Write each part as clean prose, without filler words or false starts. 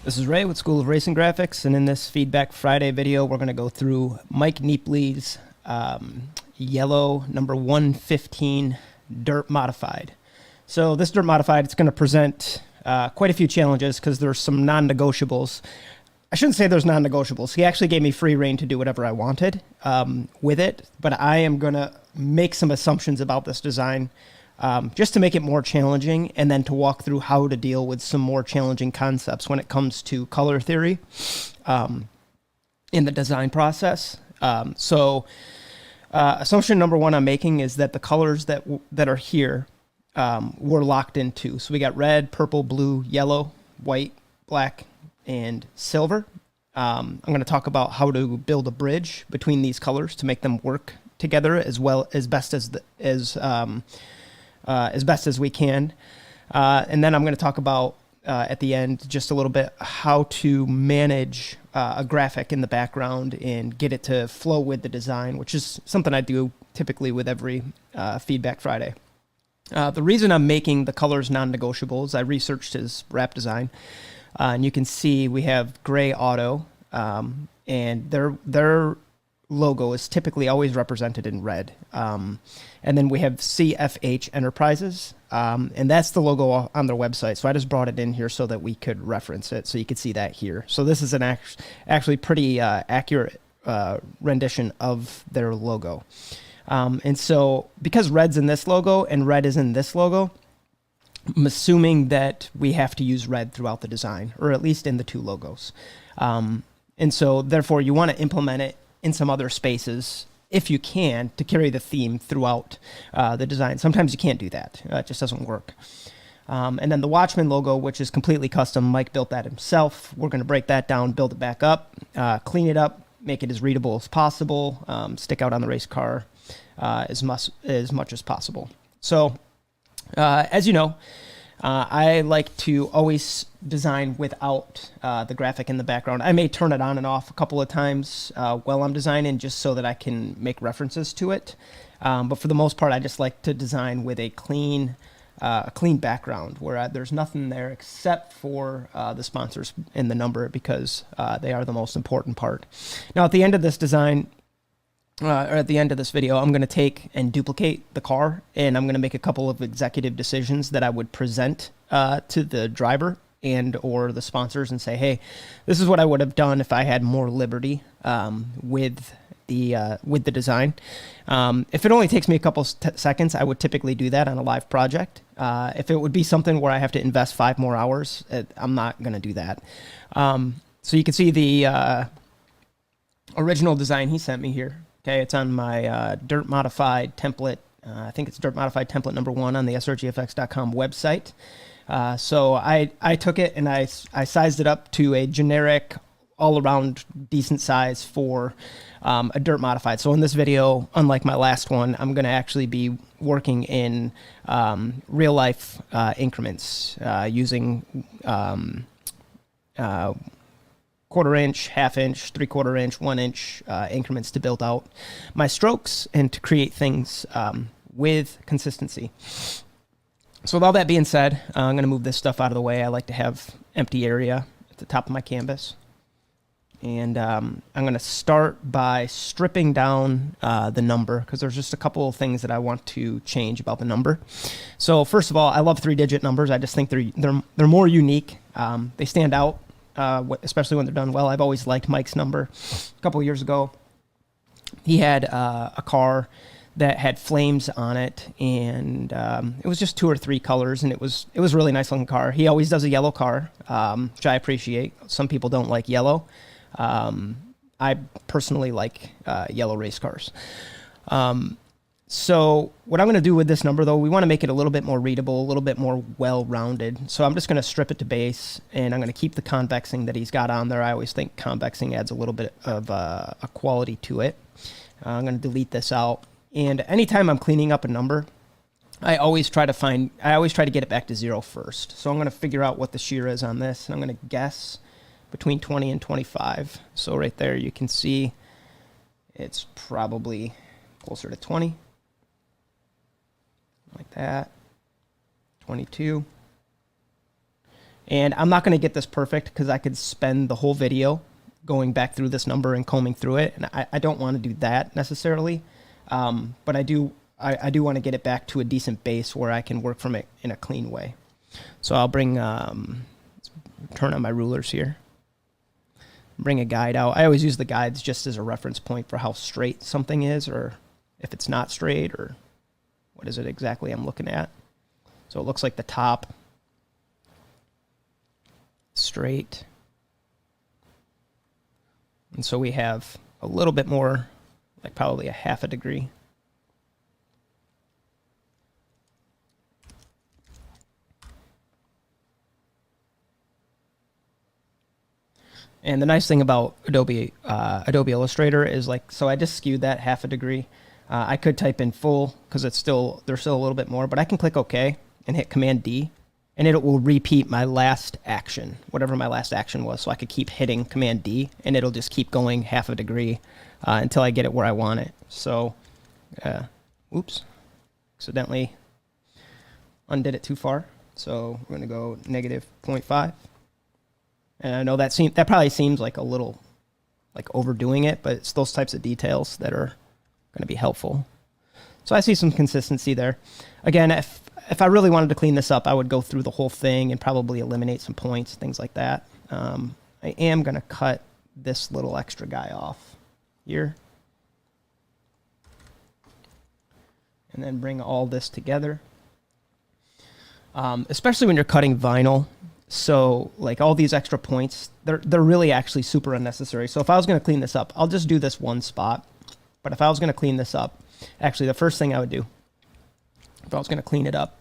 This is Ray with School of Racing Graphics, and in this Feedback Friday video, we're going to go through Mike Neapley's yellow number 115 Dirt Modified. So this Dirt Modified, it's going to present quite a few challenges because there's some non-negotiables. I shouldn't say there's non-negotiables. He actually gave me free reign to do whatever I wanted with it, but I am going to make some assumptions about this design just to make it more challenging, and then to walk through how to deal with some more challenging concepts when it comes to color theory in the design process. Assumption number one I'm making is that the colors that are here were locked into. So we got red, purple, blue, yellow, white, black, and silver. I'm going to talk about how to build a bridge between these colors to make them work together as best as we can. And then I'm going to talk about, at the end, just a little bit how to manage a graphic in the background and get it to flow with the design, which is something I do typically with every Feedback Friday. The reason I'm making the colors non-negotiables, I researched his wrap design, and you can see we have gray auto, and their logo is typically always represented in red. And then we have CFH Enterprises, and that's the logo on their website. So I just brought it in here so that we could reference it, so you could see that here. So this is an actually pretty accurate rendition of their logo. And so because red's in this logo and red is in this logo, I'm assuming that we have to use red throughout the design, or at least in the two logos. And so therefore you want to implement it in some other spaces if you can, to carry the theme throughout the design. Sometimes you can't do that. It just doesn't work. And then the Watchman logo, which is completely custom. Mike built that himself. We're going to break that down, build it back up, clean it up, make it as readable as possible, stick out on the race car as much as possible. So as you know, I like to always design without the graphic in the background. I may turn it on and off a couple of times while I'm designing, just so that I can make references to it. But for the most part, I just like to design with a clean background where there's nothing there except for the sponsors and the number, because they are the most important part. Now, at the end of this design, or at the end of this video, I'm going to take and duplicate the car, and I'm going to make a couple of executive decisions that I would present to the driver and or the sponsors, and say, hey, this is what I would have done if I had more liberty with the design. If it only takes me a couple seconds, I would typically do that on a live project. If it would be something where I have to invest 5 more hours, I'm not going to do that. So you can see the original design he sent me here. Okay, it's on my Dirt Modified template. I think it's Dirt Modified template number 1 on the srgfx.com website. So I took it and I sized it up to a generic, all-around decent size for a Dirt Modified. So in this video, unlike my last one, I'm going to actually be working in real-life increments using quarter-inch, half-inch, three-quarter-inch, 1-inch increments to build out my strokes and to create things with consistency. So with all that being said, I'm going to move this stuff out of the way. I like to have empty area at the top of my canvas. And I'm going to start by stripping down the number, because there's just a couple of things that I want to change about the number. So first of all, I love 3-digit numbers. I just think they're more unique. They stand out. Especially when they're done well. I've always liked Mike's number. A couple of years ago, he had a car that had flames on it, and it was just 2 or 3 colors, and it was a really nice looking car. He always does a yellow car, which I appreciate. Some people don't like yellow. I personally like yellow race cars. So what I'm going to do with this number, though, we want to make it a little bit more readable, a little bit more well-rounded. So I'm just going to strip it to base, and I'm going to keep the convexing that he's got on there. I always think convexing adds a little bit of a quality to it. I'm going to delete this out. And anytime I'm cleaning up a number, I always try to get it back to 0 first. So I'm going to figure out what the shear is on this, and I'm going to guess between 20 and 25. So right there you can see it's probably closer to 20. Like that. 22. And I'm not going to get this perfect because I could spend the whole video going back through this number and combing through it. And I don't want to do that necessarily. But I do want to get it back to a decent base where I can work from it in a clean way. So I'll bring, turn on my rulers here. Bring a guide out. I always use the guides just as a reference point for how straight something is, or if it's not straight, or what is it exactly I'm looking at. So it looks like the top straight. And so we have a little bit more, like probably a half a degree. And the nice thing about Adobe Illustrator is, like, so I just skewed that half a degree. I could type in full because there's still a little bit more, but I can click OK and hit Command D, and it will repeat my last action, whatever my last action was. So I could keep hitting Command D, and it'll just keep going half a degree until I get it where I want it. So, oops, accidentally undid it too far. So we're going to go -0.5. And I know that probably seems like a little like overdoing it, but it's those types of details that are going to be helpful. So I see some consistency there. Again, if I really wanted to clean this up, I would go through the whole thing and probably eliminate some points, things like that. I am going to cut this little extra guy off here. And then bring all this together. Especially when you're cutting vinyl. So like all these extra points, they're really actually super unnecessary. So if I was going to clean this up, I'll just do this one spot. But if I was going to clean this up, actually the first thing I would do, if I was going to clean it up,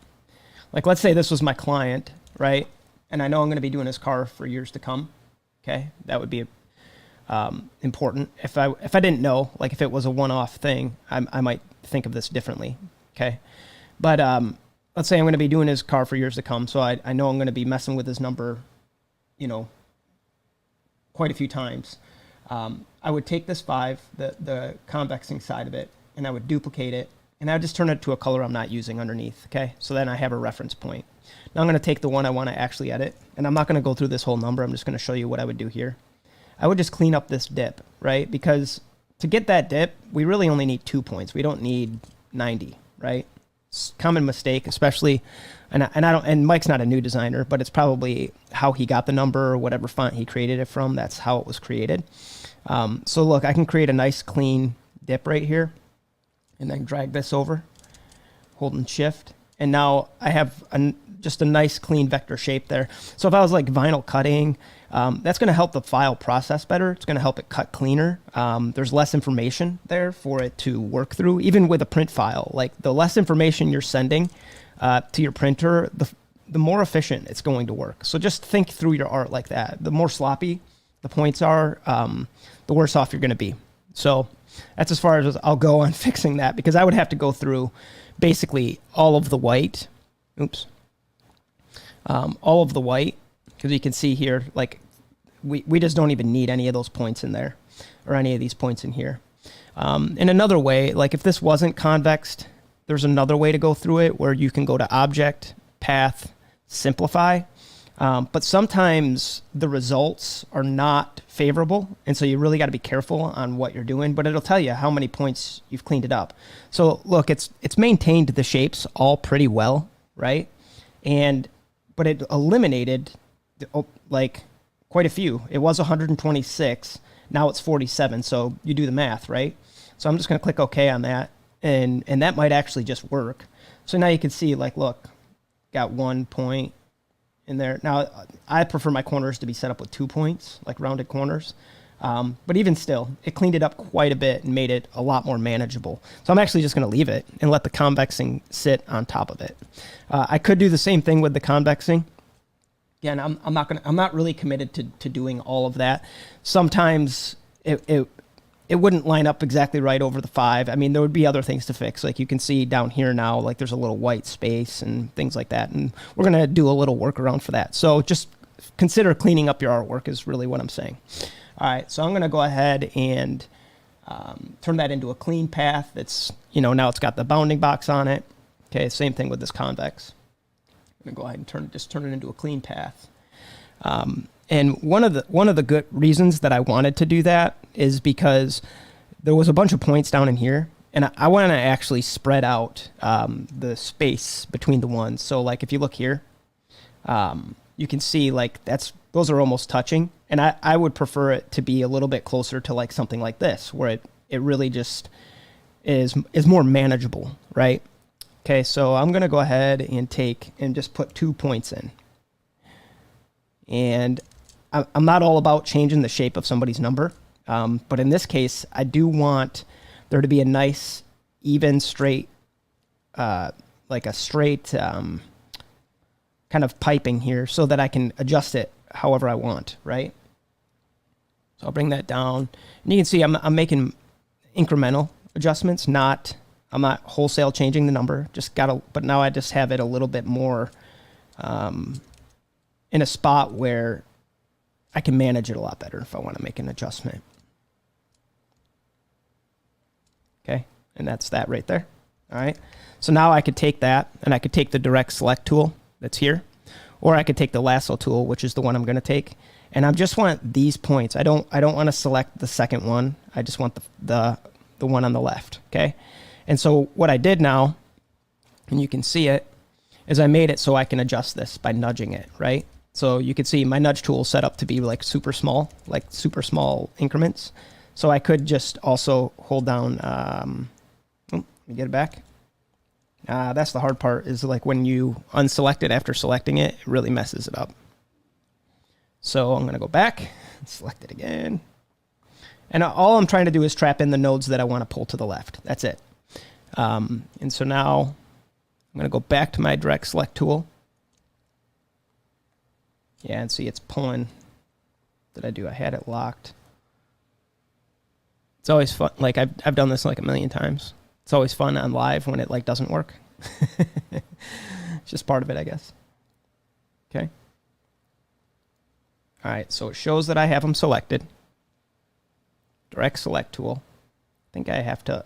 like let's say this was my client, right? And I know I'm going to be doing his car for years to come. Okay, that would be important. If I didn't know, like if it was a one-off thing, I might think of this differently. Okay, but let's say I'm going to be doing his car for years to come, so I know I'm going to be messing with his number, you know, quite a few times. I would take this 5, the convexing side of it, and I would duplicate it, and I would just turn it to a color I'm not using underneath, okay? So then I have a reference point. Now I'm going to take the one I want to actually edit, and I'm not going to go through this whole number. I'm just going to show you what I would do here. I would just clean up this dip, right? Because to get that dip, we really only need 2 points. We don't need 90, right? Common mistake, especially, and Mike's not a new designer, but it's probably how he got the number or whatever font he created it from. That's how it was created. So look, I can create a nice clean dip right here, and then drag this over, holding Shift, and now I have just a nice clean vector shape there. So if I was like vinyl cutting, that's going to help the file process better. It's going to help it cut cleaner. There's less information there for it to work through. Even with a print file, like the less information you're sending to your printer, the more efficient it's going to work. So just think through your art like that. The more sloppy the points are, the worse off you're going to be. So that's as far as I'll go on fixing that, because I would have to go through basically all of the white. Oops. All of the white, because you can see here, like we just don't even need any of those points in there, or any of these points in here. In another way, like if this wasn't convexed, there's another way to go through it where you can go to Object, Path, Simplify. But sometimes the results are not favorable, and so you really got to be careful on what you're doing, but it'll tell you how many points you've cleaned it up. So look, it's maintained the shapes all pretty well, right? But it eliminated like quite a few. It was 126, now it's 47, so you do the math, right? So I'm just going to click OK on that, and that might actually just work. So now you can see, like, look, got 1 point in there. Now, I prefer my corners to be set up with 2 points, like rounded corners. But even still, it cleaned it up quite a bit and made it a lot more manageable. So I'm actually just going to leave it and let the convexing sit on top of it. I could do the same thing with the convexing. Again, I'm not really committed to doing all of that. Sometimes it wouldn't line up exactly right over the 5. I mean, there would be other things to fix. Like you can see down here now, like there's a little white space and things like that. And we're going to do a little workaround for that. So just consider cleaning up your artwork is really what I'm saying. All right, so I'm going to go ahead and turn that into a clean path. That's, now it's got the bounding box on it. Okay, same thing with this convex. I'm going to go ahead and turn it into a clean path. And one of the good reasons that I wanted to do that is because there was a bunch of points down in here, and I want to actually spread out the space between the ones. So like if you look here, you can see like those are almost touching, and I would prefer it to be a little bit closer to like something like this, where it really just is more manageable, right? Okay, so I'm gonna go ahead and just put 2 points in. And I'm not all about changing the shape of somebody's number, but in this case, I do want there to be a nice, even, straight, like a straight kind of piping here so that I can adjust it however I want, right? So I'll bring that down. And you can see I'm making incremental adjustments, I'm not wholesale changing the number, but now I just have it a little bit more in a spot where I can manage it a lot better if I want to make an adjustment. Okay, and that's that right there. All right, so now I could take that, and I could take the direct select tool that's here, or I could take the lasso tool, which is the one I'm going to take, and I just want these points. I don't want to select the second one. I just want the one on the left. Okay, and so what I did now, and you can see it, is I made it so I can adjust this by nudging it, right? So you can see my nudge tool set up to be like super small increments. So I could just also hold down, let me get it back. That's the hard part, is like when you unselect it after selecting it, it really messes it up. So I'm gonna go back and select it again. And all I'm trying to do is trap in the nodes that I want to pull to the left. That's it. And so now I'm gonna go back to my direct select tool. Yeah, and see it's pulling. I had it locked. It's always fun. Like I've done this like a million times. It's always fun on live when it like doesn't work. It's just part of it, I guess. Okay. All right, so it shows that I have them selected. Direct select tool. I think I have to,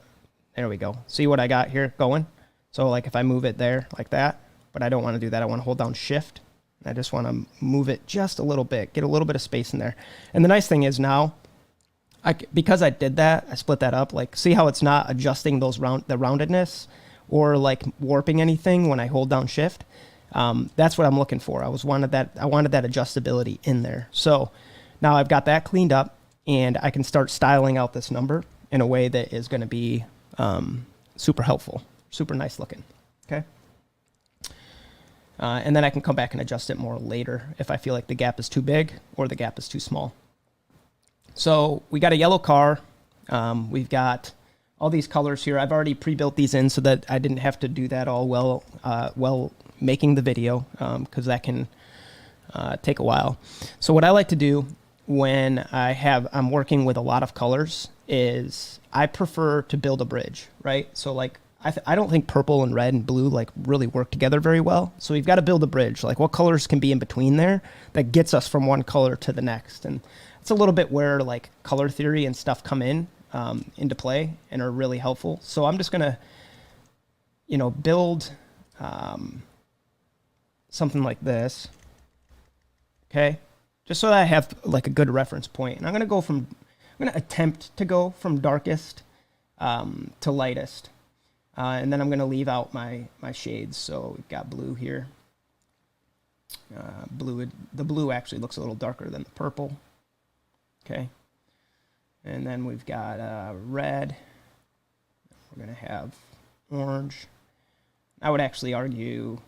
there we go. See what I got here going? So like if I move it there like that, but I don't want to do that. I want to hold down shift. I just want to move it just a little bit, get a little bit of space in there. And the nice thing is now, because I did that, I split that up. Like, see how it's not adjusting the roundedness or like warping anything when I hold down shift. That's what I'm looking for. I wanted that adjustability in there. So now I've got that cleaned up, and I can start styling out this number in a way that is going to be super helpful, super nice looking. Okay. And then I can come back and adjust it more later if I feel like the gap is too big or the gap is too small. So we got a yellow car. We've got all these colors here. I've already pre-built these in so that I didn't have to do that all while making the video, because that can take a while. So what I like to do when I'm working with a lot of colors is I prefer to build a bridge, right? So like I don't think purple and red and blue like really work together very well. So we've got to build a bridge. Like what colors can be in between there that gets us from one color to the next. And it's a little bit where like color theory and stuff come into play and are really helpful. So I'm just gonna, build something like this. Okay, just so that I have like a good reference point. And I'm gonna attempt to go from darkest to lightest. And then I'm going to leave out my shades. So we've got blue here. The blue actually looks a little darker than the purple. Okay. And then we've got red. We're going to have orange. I would actually argue,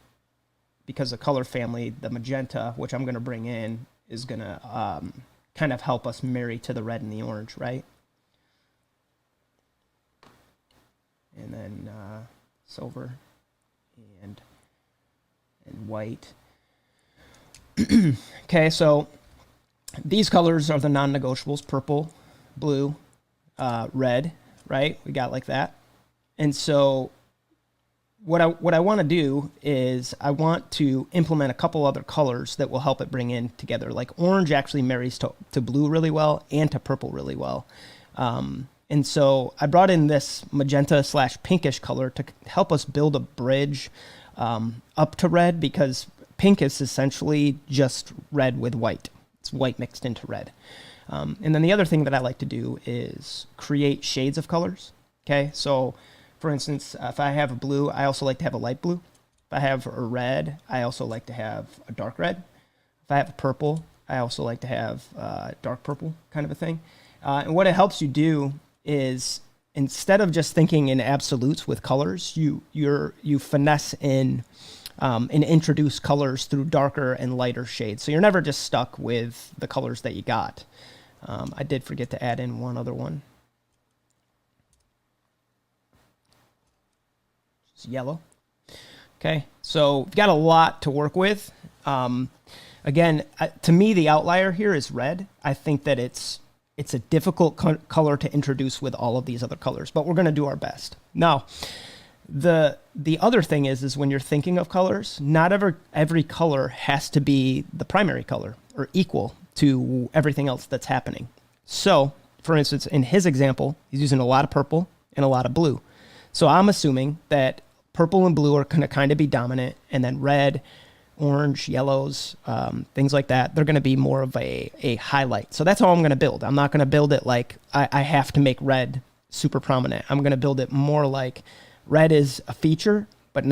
because the color family, the magenta, which I'm going to bring in, is going to kind of help us marry to the red and the orange, right? And then silver and white. Okay, so these colors are the non-negotiables: purple, blue, red, right? We got like that. And so what I want to do is I want to implement a couple other colors that will help it bring in together. Like orange actually marries to blue really well and to purple really well. And so I brought in this magenta / pinkish color to help us build a bridge up to red, because pink is essentially just red with white. It's white mixed into red. And then the other thing that I like to do is create shades of colors. Okay, so for instance, if I have a blue, I also like to have a light blue. If I have a red, I also like to have a dark red. If I have a purple, I also like to have dark purple kind of a thing. And what it helps you do is, instead of just thinking in absolutes with colors, you finesse in and introduce colors through darker and lighter shades. So you're never just stuck with the colors that you got. I did forget to add in one other one. It's yellow. Okay, so we've got a lot to work with. Again, to me, the outlier here is red. I think that it's a difficult color to introduce with all of these other colors, but we're going to do our best. Now, the other thing is when you're thinking of colors, not every color has to be the primary color or equal to everything else that's happening. So, for instance, in his example, he's using a lot of purple and a lot of blue. So I'm assuming that purple and blue are going to kind of be dominant, and then red, orange, yellows, things like that, they're going to be more of a highlight. So that's how I'm going to build. I'm not going to build it like I have to make red super prominent. I'm going to build it more like red is a feature, but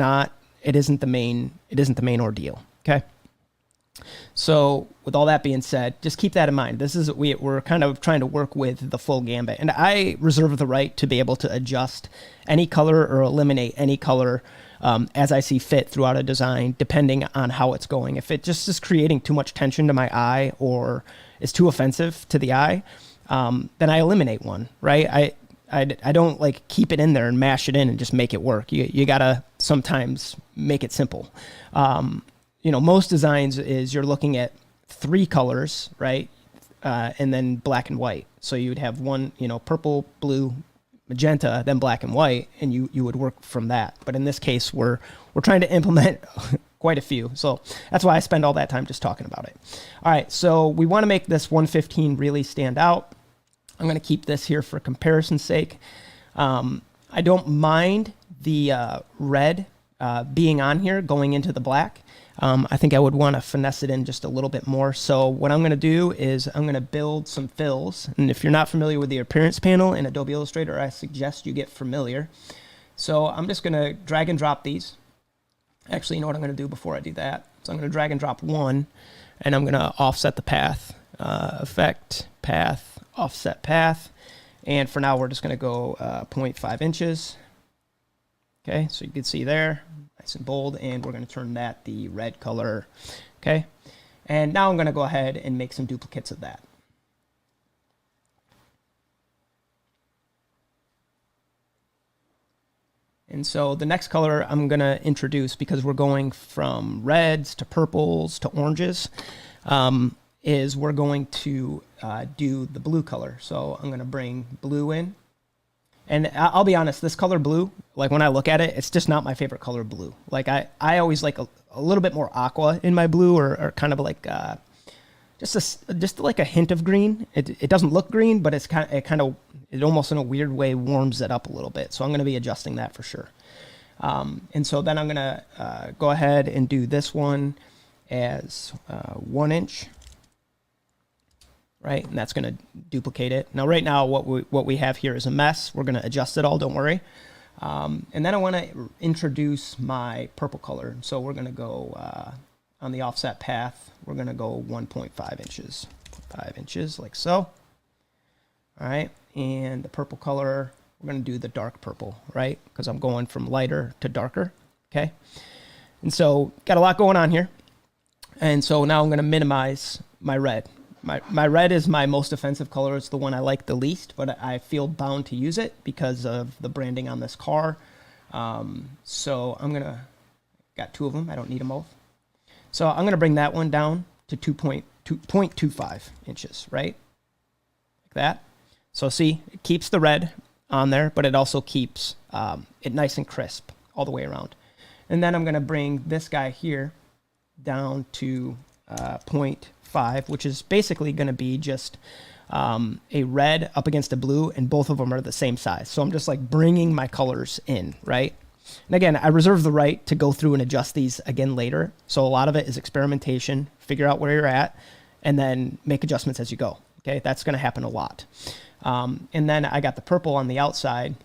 it isn't the main ordeal. Okay. So with all that being said, just keep that in mind. We're kind of trying to work with the full gambit, and I reserve the right to be able to adjust any color or eliminate any color as I see fit throughout a design, depending on how it's going. If it just is creating too much tension to my eye or is too offensive to the eye, then I eliminate one, right? I don't like keep it in there and mash it in and just make it work. You gotta sometimes make it simple. Most designs is you're looking at 3 colors, right? And then black and white. So you would have one, purple, blue, magenta, then black and white, and you would work from that. But in this case, we're trying to implement quite a few. So that's why I spend all that time just talking about it. All right, so we want to make this 115 really stand out. I'm going to keep this here for comparison's sake. I don't mind the red being on here going into the black. I think I would want to finesse it in just a little bit more. So what I'm going to do is I'm going to build some fills. And if you're not familiar with the appearance panel in Adobe Illustrator, I suggest you get familiar. So I'm just going to drag and drop these. Actually, you know what I'm going to do before I do that? So I'm going to drag and drop one, and I'm going to offset the path. Effect, path, offset path. And for now, we're just going to go 0.5 inches. Okay, so you can see there, nice and bold, and we're going to turn that the red color. Okay, and now I'm going to go ahead and make some duplicates of that. And so the next color I'm going to introduce, because we're going from reds to purples to oranges, is we're going to do the blue color. So I'm going to bring blue in. And I'll be honest, this color blue, like when I look at it, it's just not my favorite color blue. Like I always like a little bit more aqua in my blue, or kind of like just like a hint of green. It doesn't look green, but it almost in a weird way warms it up a little bit. So I'm going to be adjusting that for sure. And so then I'm going to go ahead and do this one as 1 inch. Right, and that's going to duplicate it. Now, right now, what we have here is a mess. We're going to adjust it all, don't worry. And then I want to introduce my purple color. So we're going to go on the offset path. We're going to go 1.5 inches. 5 inches, like so. All right, and the purple color, we're going to do the dark purple, right? Because I'm going from lighter to darker, okay? And so, got a lot going on here. And so now I'm going to minimize my red. My red is my most offensive color. It's the one I like the least, but I feel bound to use it because of the branding on this car. So I'm going to, got 2 of them. I don't need them both. So I'm going to bring that one down to 0.25 inches, right? Like that. So see, it keeps the red on there, but it also keeps it nice and crisp all the way around. And then I'm going to bring this guy here down to 0.5, which is basically going to be just a red up against a blue, and both of them are the same size. So I'm just like bringing my colors in, right? And again, I reserve the right to go through and adjust these again later. So a lot of it is experimentation, figure out where you're at, and then make adjustments as you go. Okay, that's going to happen a lot. And then I got the purple on the outside.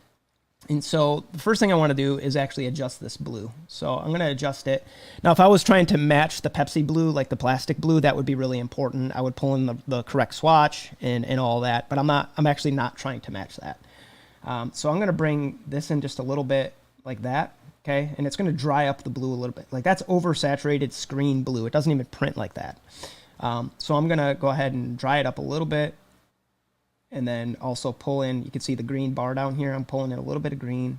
And so the first thing I want to do is actually adjust this blue. So I'm going to adjust it. Now, if I was trying to match the Pepsi blue, like the plastic blue, that would be really important. I would pull in the correct swatch and all that, but I'm actually not trying to match that. So I'm going to bring this in just a little bit like that. Okay. And it's going to dry up the blue a little bit. Like that's oversaturated screen blue. It doesn't even print like that. So I'm going to go ahead and dry it up a little bit. And then also pull in, you can see the green bar down here. I'm pulling in a little bit of green.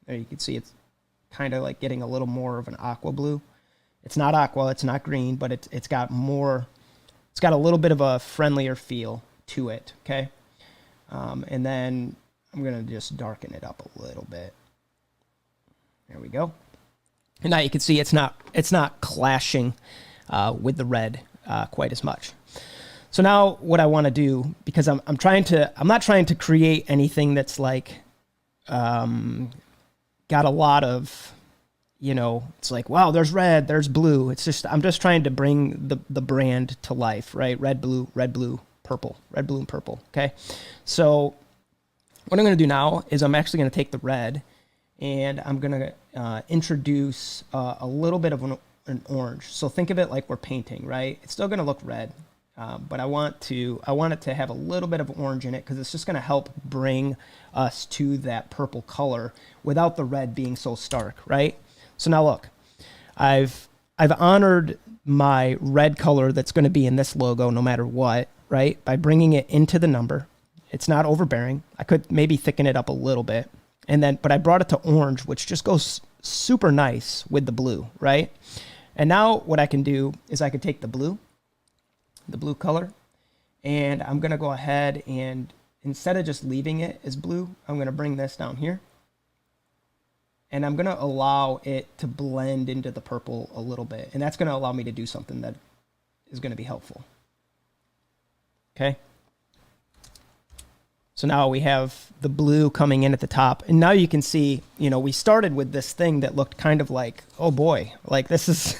There you can see it's kind of like getting a little more of an aqua blue. It's not aqua, it's not green, but it's got more, it's got a little bit of a friendlier feel to it, okay? And then I'm gonna just darken it up a little bit. There we go. And now you can see it's not clashing with the red quite as much. So now what I want to do, because I'm not trying to create anything that's like, got a lot of, it's like, wow, there's red, there's blue. I'm just trying to bring the brand to life, right? Red, blue, purple, red, blue, and purple. Okay. So what I'm going to do now is I'm actually going to take the red and I'm going to introduce a little bit of an orange. So think of it like we're painting, right? It's still going to look red. But I want it to have a little bit of orange in it because it's just going to help bring us to that purple color without the red being so stark, right? So now look, I've honored my red color that's going to be in this logo no matter what, right? By bringing it into the number. It's not overbearing. I could maybe thicken it up a little bit. But I brought it to orange, which just goes super nice with the blue, right? And now what I can do is I could take the blue color, and I'm going to go ahead and instead of just leaving it as blue, I'm going to bring this down here and I'm going to allow it to blend into the purple a little bit. And that's going to allow me to do something that is going to be helpful. Okay. So now we have the blue coming in at the top, and now you can see, we started with this thing that looked kind of like, oh boy, like this is,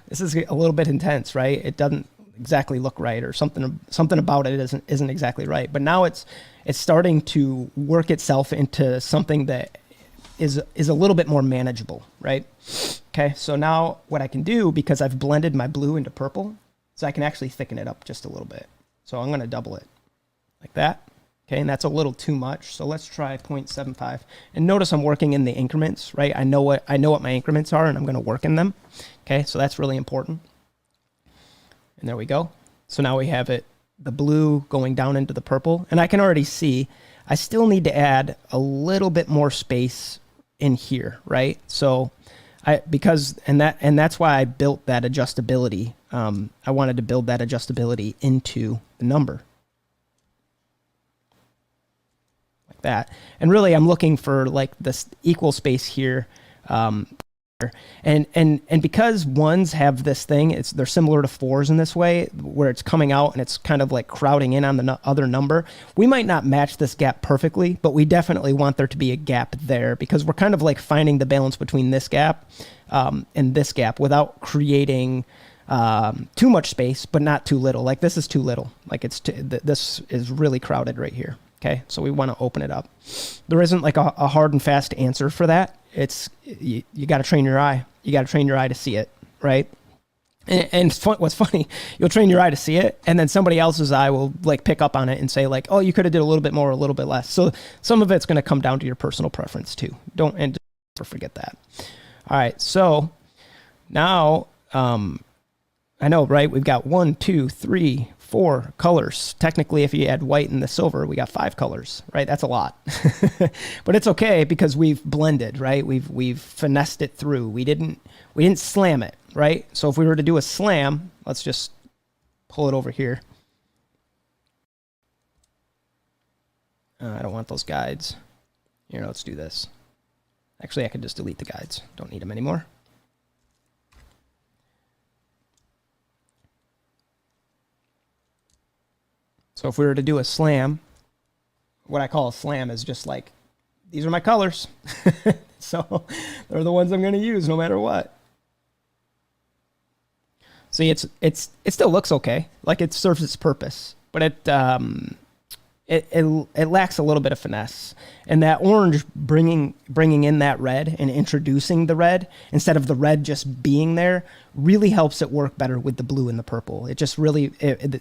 this is a little bit intense, right? It doesn't exactly look right, or something about it isn't exactly right. But now it's starting to work itself into something that is a little bit more manageable, right? Okay, so now what I can do, because I've blended my blue into purple, is I can actually thicken it up just a little bit. So I'm going to double it like that. Okay, and that's a little too much. So let's try 0.75. And notice I'm working in the increments, right? I know what my increments are, and I'm going to work in them. Okay, so that's really important. And there we go. So now we have the blue going down into the purple. And I can already see I still need to add a little bit more space in here, right? So that's why I built that adjustability. I wanted to build that adjustability into the number. Like that. And really I'm looking for like this equal space here. And because ones have this thing, they're similar to fours in this way, where it's coming out and it's kind of like crowding in on the other number. We might not match this gap perfectly, but we definitely want there to be a gap there, because we're kind of like finding the balance between this gap and this gap without creating too much space, but not too little. Like this is too little. Like this is really crowded right here. Okay, so we want to open it up. There isn't like a hard and fast answer for that. You got to train your eye. You got to train your eye to see it, right? And what's funny, you'll train your eye to see it, and then somebody else's eye will like pick up on it and say like, oh, you could have did a little bit more, a little bit less. So some of it's going to come down to your personal preference too. Don't ever forget that. All right, so now I know, right? We've got 1, 2, 3, 4 colors. Technically, if you add white and the silver, we got 5 colors, right? That's a lot, but it's okay because we've blended, right? We've finessed it through. We didn't slam it, right? So if we were to do a slam, let's just pull it over here. I don't want those guides. Here, let's do this. Actually, I could just delete the guides. Don't need them anymore. So if we were to do a slam, what I call a slam is just like, these are my colors. So they're the ones I'm going to use no matter what. See, it still looks okay, like it serves its purpose, but it lacks a little bit of finesse. And that orange bringing in that red and introducing the red instead of the red just being there really helps it work better with the blue and the purple. It just really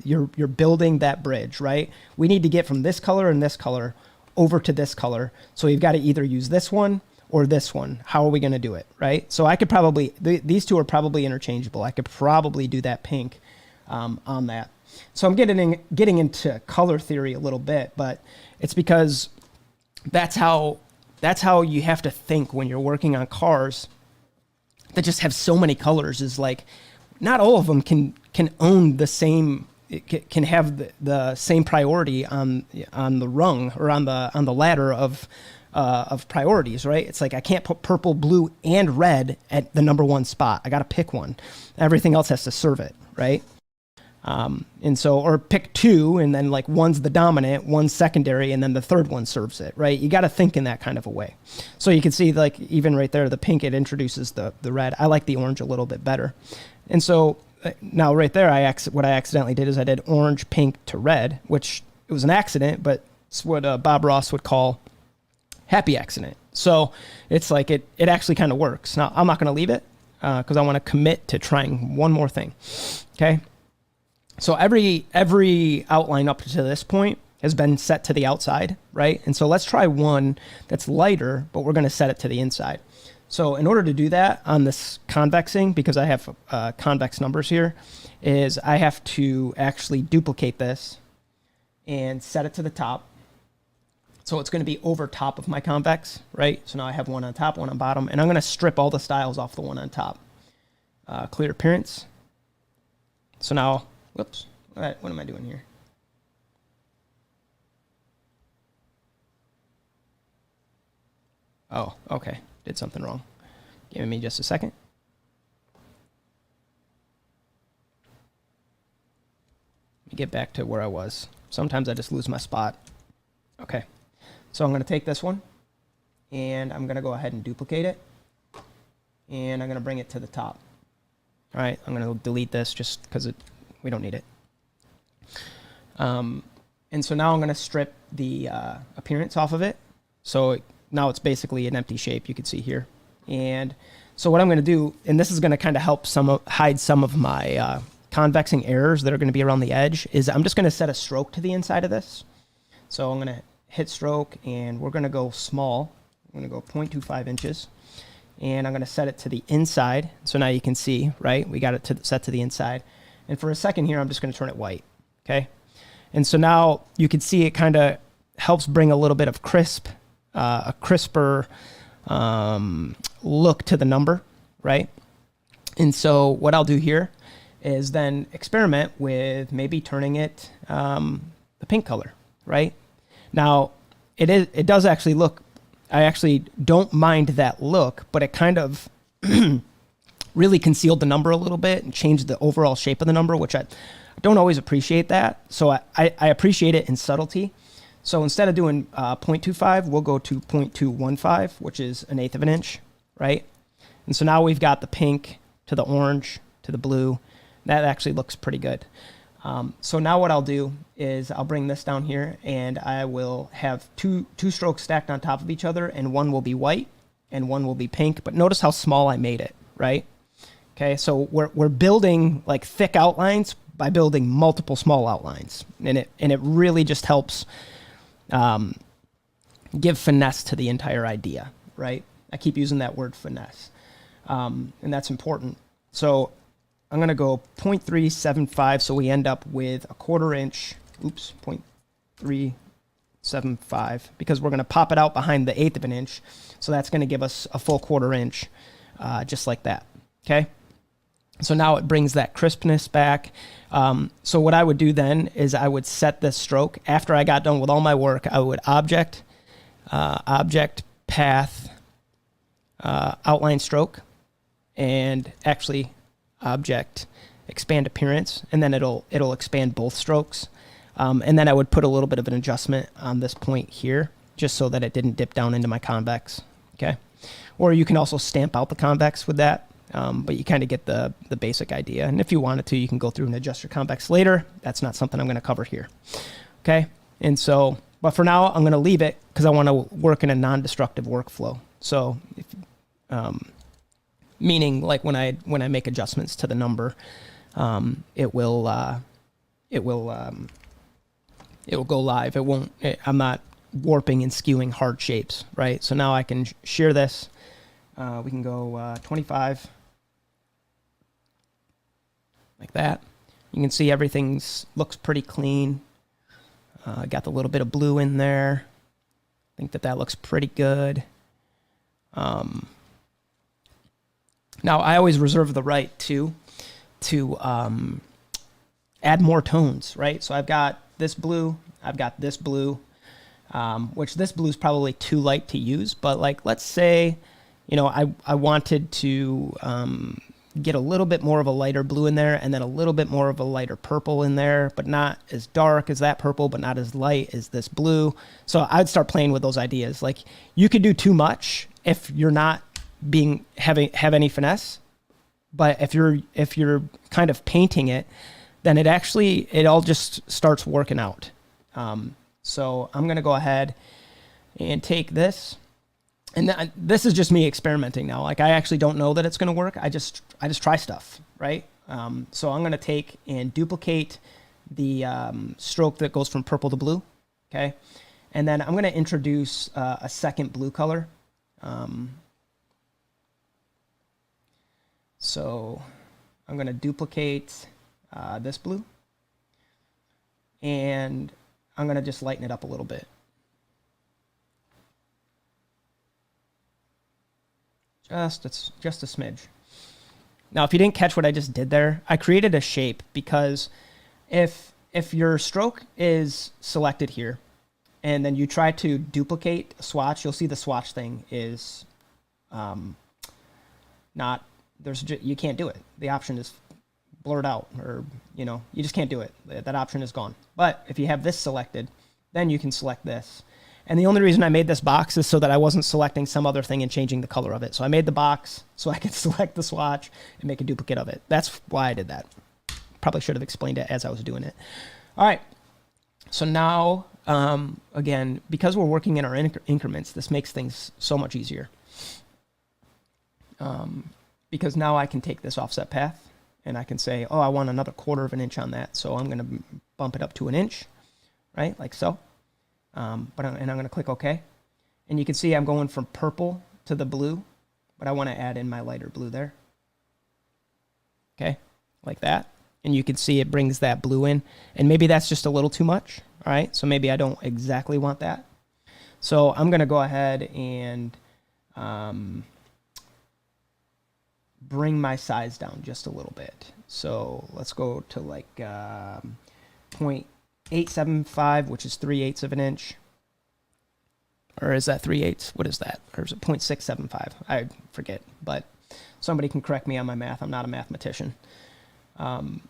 you're building that bridge, right? We need to get from this color and this color over to this color, so you've got to either use this one or this one. How are we going to do it, right? So I could probably, these two are probably interchangeable. I could probably do that pink on that. So I'm getting into color theory a little bit, but it's because that's how you have to think when you're working on cars that just have so many colors. Is like, not all of them can own the same, can have the same priority on the rung or on the ladder of priorities, right? It's like I can't put purple, blue, and red at the number one spot. I got to pick one. Everything else has to serve it, right? And so, or pick two, and then like one's the dominant, one's secondary, and then the third one serves it, right? You got to think in that kind of a way. So you can see, like, even right there, the pink, it introduces the red. I like the orange a little bit better. And so now right there, what I accidentally did is I did orange, pink to red, which it was an accident, but it's what Bob Ross would call happy accident. So it's like it actually kind of works. Now I'm not going to leave it because I want to commit to trying one more thing. Okay. So every outline up to this point has been set to the outside, right? And so let's try one that's lighter, but we're going to set it to the inside. So in order to do that on this convexing, because I have convex numbers here, is I have to actually duplicate this and set it to the top. So it's going to be over top of my convex, right? So now I have one on top, one on bottom, and I'm going to strip all the styles off the one on top. Clear appearance. So now, whoops, what am I doing here? Oh, okay, did something wrong. Give me just a second. Let me get back to where I was. Sometimes I just lose my spot. Okay. So I'm going to take this one, and I'm going to go ahead and duplicate it, and I'm going to bring it to the top. All right, I'm going to delete this just because we don't need it. And so now I'm going to strip the appearance off of it. So now it's basically an empty shape, you can see here. And so what I'm going to do, and this is going to kind of help hide some of my convexing errors that are going to be around the edge, is I'm just going to set a stroke to the inside of this. So I'm going to hit stroke, and we're going to go small. I'm going to go 0.25 inches, and I'm going to set it to the inside. So now you can see, right, we got it set to the inside. And for a second here, I'm just going to turn it white, okay? And so now you can see it kind of helps bring a little bit of a crisper look to the number, right? And so what I'll do here is then experiment with maybe turning it the pink color, right? Now, it does actually look, I actually don't mind that look, but it kind of really concealed the number a little bit and changed the overall shape of the number, which I don't always appreciate that. So I appreciate it in subtlety. So instead of doing 0.25, we'll go to 0.215, which is 1/8 of an inch, right? And so now we've got the pink to the orange to the blue. That actually looks pretty good. So now what I'll do is I'll bring this down here, and I will have two strokes stacked on top of each other, and one will be white and one will be pink. But notice how small I made it, right? Okay, so we're building like thick outlines by building multiple small outlines, and it really just helps give finesse to the entire idea, right? I keep using that word finesse, and that's important. So I'm going to go 0.375, so we end up with a 1/4 inch, 0.375, because we're going to pop it out behind the 1/8 of an inch, so that's going to give us a full 1/4 inch, just like that, okay? So now it brings that crispness back. So what I would do then is I would set this stroke. After I got done with all my work, I would object, path, outline stroke, and actually object, expand appearance, and then it'll expand both strokes. And then I would put a little bit of an adjustment on this point here, just so that it didn't dip down into my convex, okay? Or you can also stamp out the convex with that. But you kind of get the basic idea. And if you wanted to, you can go through and adjust your convex later. That's not something I'm going to cover here. Okay. And so, but for now, I'm going to leave it because I want to work in a non-destructive workflow. So, meaning like when I make adjustments to the number, it will go live. I'm not warping and skewing hard shapes, right? So now I can shear this. We can go 25 like that. You can see everything looks pretty clean. Got the little bit of blue in there. I think that looks pretty good. Now I always reserve the right to add more tones, right? So I've got this blue, I've got this blue, which this blue is probably too light to use, but like, let's say, I wanted to get a little bit more of a lighter blue in there and then a little bit more of a lighter purple in there, but not as dark as that purple, but not as light as this blue. So I'd start playing with those ideas. Like you could do too much if you're not have any finesse, but if you're kind of painting it, then it all just starts working out. So I'm going to go ahead and take this. And this is just me experimenting now. Like I actually don't know that it's going to work. I just try stuff, right? So I'm going to take and duplicate the stroke that goes from purple to blue, okay? And then I'm going to introduce a second blue color. So I'm going to duplicate this blue, and I'm going to just lighten it up a little bit. Just a smidge. Now, if you didn't catch what I just did there, I created a shape because if your stroke is selected here and then you try to duplicate a swatch, you'll see the swatch thing is you can't do it. The option is blurred out, or you just can't do it. That option is gone. But if you have this selected, then you can select this. And the only reason I made this box is so that I wasn't selecting some other thing and changing the color of it. So I made the box so I could select the swatch and make a duplicate of it. That's why I did that. Probably should have explained it as I was doing it. All right. So now, again, because we're working in our increments, this makes things so much easier. Because now I can take this offset path and I can say, oh, I want another 1/4 of an inch on that. So I'm going to bump it up to 1 inch, right? Like so. And I'm going to click OK. And you can see I'm going from purple to the blue, but I want to add in my lighter blue there. Okay, like that. And you can see it brings that blue in. And maybe that's just a little too much. All right, so maybe I don't exactly want that. So I'm going to go ahead and bring my size down just a little bit. So let's go to like 0.875, which is 3/8 of an inch. Or is that 3/8? What is that? Or is it 0.675? I forget, but somebody can correct me on my math. I'm not a mathematician. And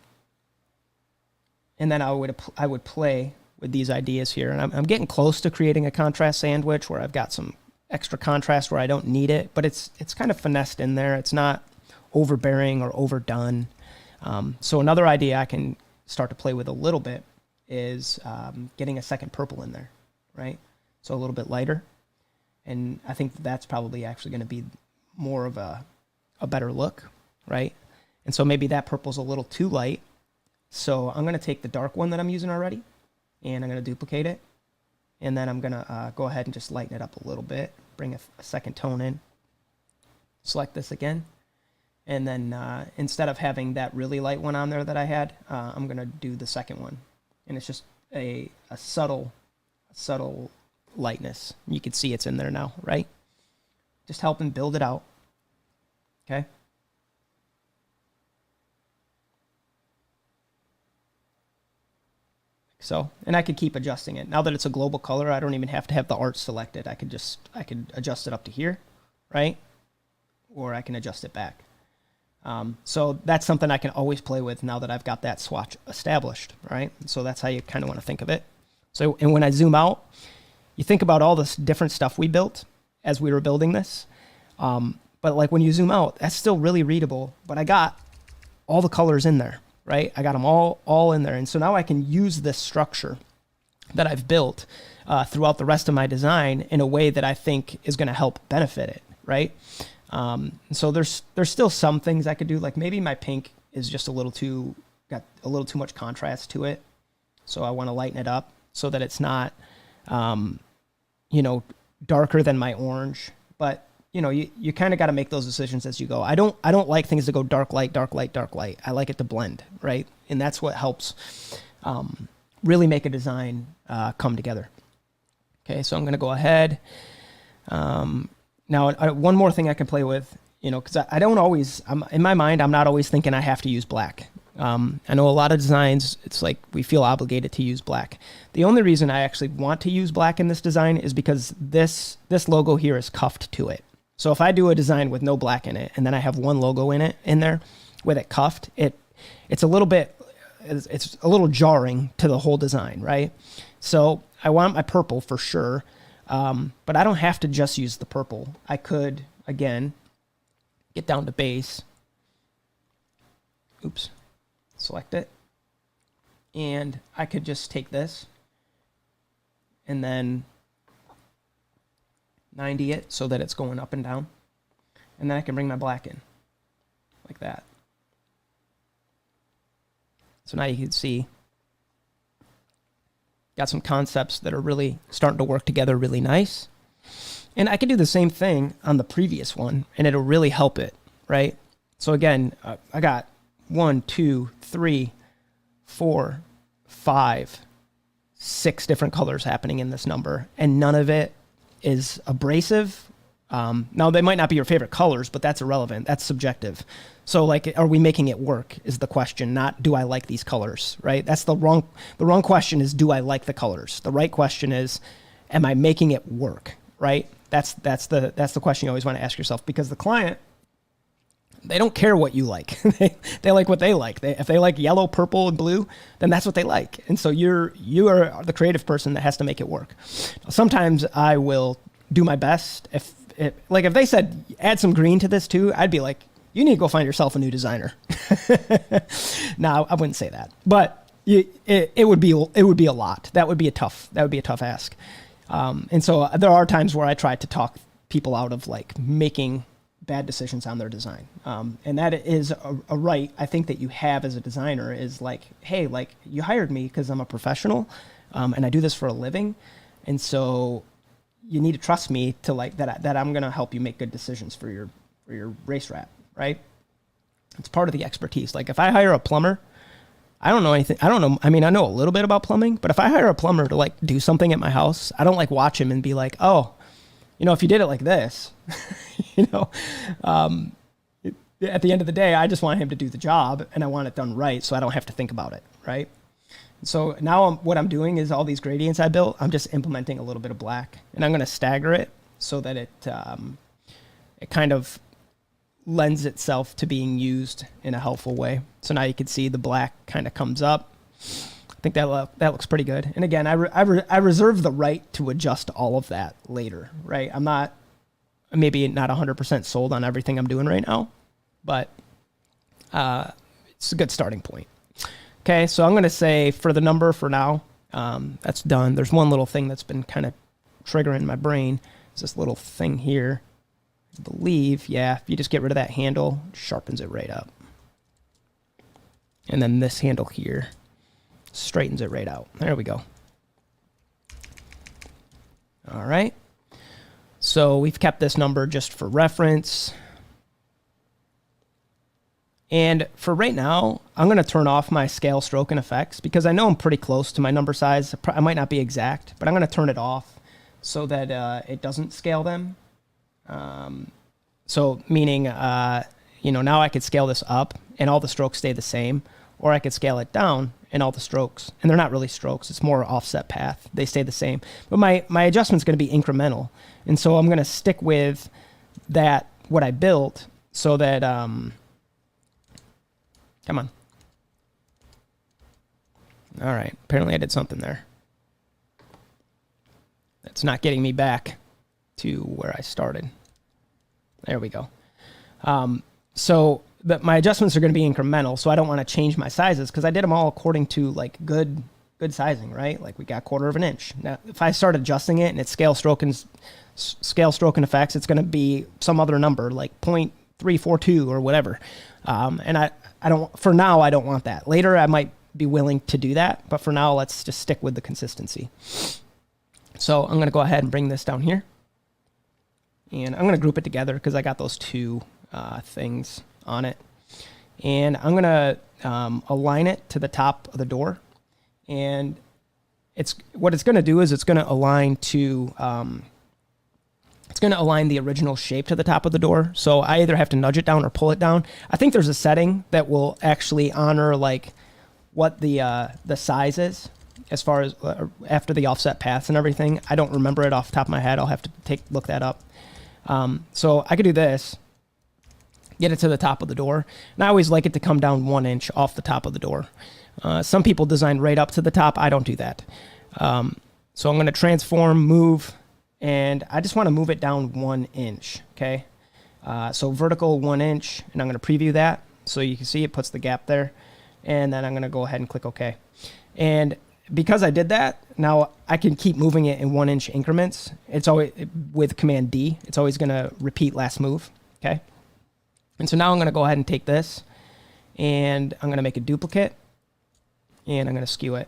then I would play with these ideas here. And I'm getting close to creating a contrast sandwich where I've got some extra contrast where I don't need it, but it's kind of finessed in there. It's not overbearing or overdone. So another idea I can start to play with a little bit is getting a second purple in there, right? So a little bit lighter. And I think that's probably actually going to be more of a better look, right? And so maybe that purple's a little too light. So I'm going to take the dark one that I'm using already, and I'm going to duplicate it. And then I'm going to go ahead and just lighten it up a little bit, bring a second tone in, select this again. And then instead of having that really light one on there that I had, I'm going to do the second one. And it's just a subtle lightness. You can see it's in there now, right? Just helping build it out. Okay. So, and I could keep adjusting it. Now that it's a global color, I don't even have to have the art selected. I could adjust it up to here, right? Or I can adjust it back. So that's something I can always play with now that I've got that swatch established, right? So that's how you kind of want to think of it. So, and when I zoom out, you think about all this different stuff we built as we were building this. But like when you zoom out, that's still really readable, but I got all the colors in there, right? I got them all in there. And so now I can use this structure that I've built throughout the rest of my design in a way that I think is going to help benefit it, right? So there's still some things I could do, like maybe my pink is just got a little too much contrast to it. So I want to lighten it up so that it's not, darker than my orange. But you kind of got to make those decisions as you go. I don't like things to go dark light, dark light, dark light. I like it to blend, right? And that's what helps really make a design come together. Okay, so I'm going to go ahead. Now, one more thing I can play with, because I don't always, in my mind, I'm not always thinking I have to use black. I know a lot of designs, it's like we feel obligated to use black. The only reason I actually want to use black in this design is because this logo here is cuffed to it. So if I do a design with no black in it, and then I have one logo in there with it cuffed, it's a little jarring to the whole design, right? So I want my purple for sure, but I don't have to just use the purple. I could, again, get down to base. Oops. Select it. And I could just take this and then 90 it so that it's going up and down. And then I can bring my black in like that. So now you can see got some concepts that are really starting to work together really nice. And I can do the same thing on the previous one and it'll really help it, right? So again, I got 1, 2, 3, 4, 5, 6 different colors happening in this number, and none of it is abrasive. Now, they might not be your favorite colors, but that's irrelevant. That's subjective. So, like, are we making it work is the question, not do I like these colors, right? That's the wrong question is, do I like the colors? The right question is, am I making it work, right? That's the question you always want to ask yourself, because the client, they don't care what you like. They like what they like. If they like yellow, purple, and blue, then that's what they like. And so you are the creative person that has to make it work. Now, sometimes I will do my best. If they said add some green to this too, I'd be like, you need to go find yourself a new designer. No, I wouldn't say that, but it would be a lot. That would be a tough ask. And so there are times where I try to talk people out of like making bad decisions on their design. And that is a right I think that you have as a designer, is like, hey, like, you hired me because I'm a professional and I do this for a living. And so you need to trust me to like that I'm going to help you make good decisions for your race wrap, right? It's part of the expertise. Like if I hire a plumber, I don't know anything. I don't know. I mean, I know a little bit about plumbing, but if I hire a plumber to like do something at my house, I don't like watch him and be like, oh, if you did it like this, at the end of the day, I just want him to do the job and I want it done right. So I don't have to think about it. Right. So now what I'm doing is all these gradients I built, I'm just implementing a little bit of black, and I'm going to stagger it so that it kind of lends itself to being used in a helpful way. So now you can see the black kind of comes up. I think that looks pretty good. And again, I reserve the right to adjust all of that later, right? I'm maybe not 100% sold on everything I'm doing right now, but it's a good starting point. Okay, so I'm going to say for the number for now, that's done. There's one little thing that's been kind of triggering my brain. It's this little thing here. I believe, yeah, if you just get rid of that handle, it sharpens it right up. And then this handle here straightens it right out. There we go. All right. So we've kept this number just for reference. And for right now, I'm going to turn off my scale, stroke, and effects because I know I'm pretty close to my number size. I might not be exact, but I'm going to turn it off so that it doesn't scale them. So meaning, now I could scale this up and all the strokes stay the same, or I could scale it down and all the strokes, and they're not really strokes, it's more offset path. They stay the same, but my adjustment's going to be incremental. And so I'm going to stick with that, what I built, so that, come on. All right. Apparently I did something there. That's not getting me back to where I started. There we go. But my adjustments are going to be incremental, so I don't want to change my sizes because I did them all according to like good sizing, right? Like we got 1/4 of an inch. Now, if I start adjusting it and it's scale stroke and effects, it's going to be some other number like 0.342 or whatever. And I don't, for now, I don't want that. Later, I might be willing to do that, but for now, let's just stick with the consistency. So I'm going to go ahead and bring this down here. And I'm going to group it together because I got those two things on it. And I'm going to align it to the top of the door. And what it's going to do is it's going to align to it's going to align the original shape to the top of the door. So I either have to nudge it down or pull it down. I think there's a setting that will actually honor like what the size is as far as after the offset paths and everything. I don't remember it off the top of my head. I'll have to look that up. So I could do this, get it to the top of the door. And I always like it to come down 1 inch off the top of the door. Some people design right up to the top. I don't do that. So I'm going to transform, move, and I just want to move it down 1 inch. Okay. So vertical 1 inch, and I'm going to preview that. So you can see it puts the gap there. And then I'm going to go ahead and click OK. And because I did that, now I can keep moving it in 1 inch increments. It's always with Command D. It's always going to repeat last move. Okay. And so now I'm going to go ahead and take this and I'm going to make a duplicate and I'm going to skew it.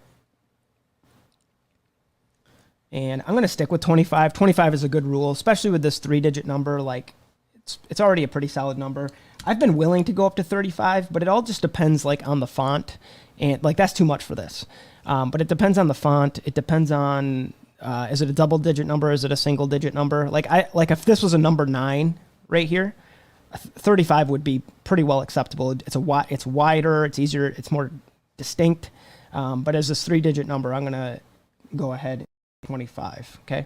And I'm going to stick with 25. 25 is a good rule, especially with this 3-digit number. Like it's already a pretty solid number. I've been willing to go up to 35, but it all just depends like on the font, and like that's too much for this. But it depends on the font. It depends on is it a double-digit number? Is it a single-digit number? Like if this was a number 9 right here, 35 would be pretty well acceptable. It's wider. It's easier. It's more distinct. But as this 3-digit number, I'm gonna go ahead 25. Okay.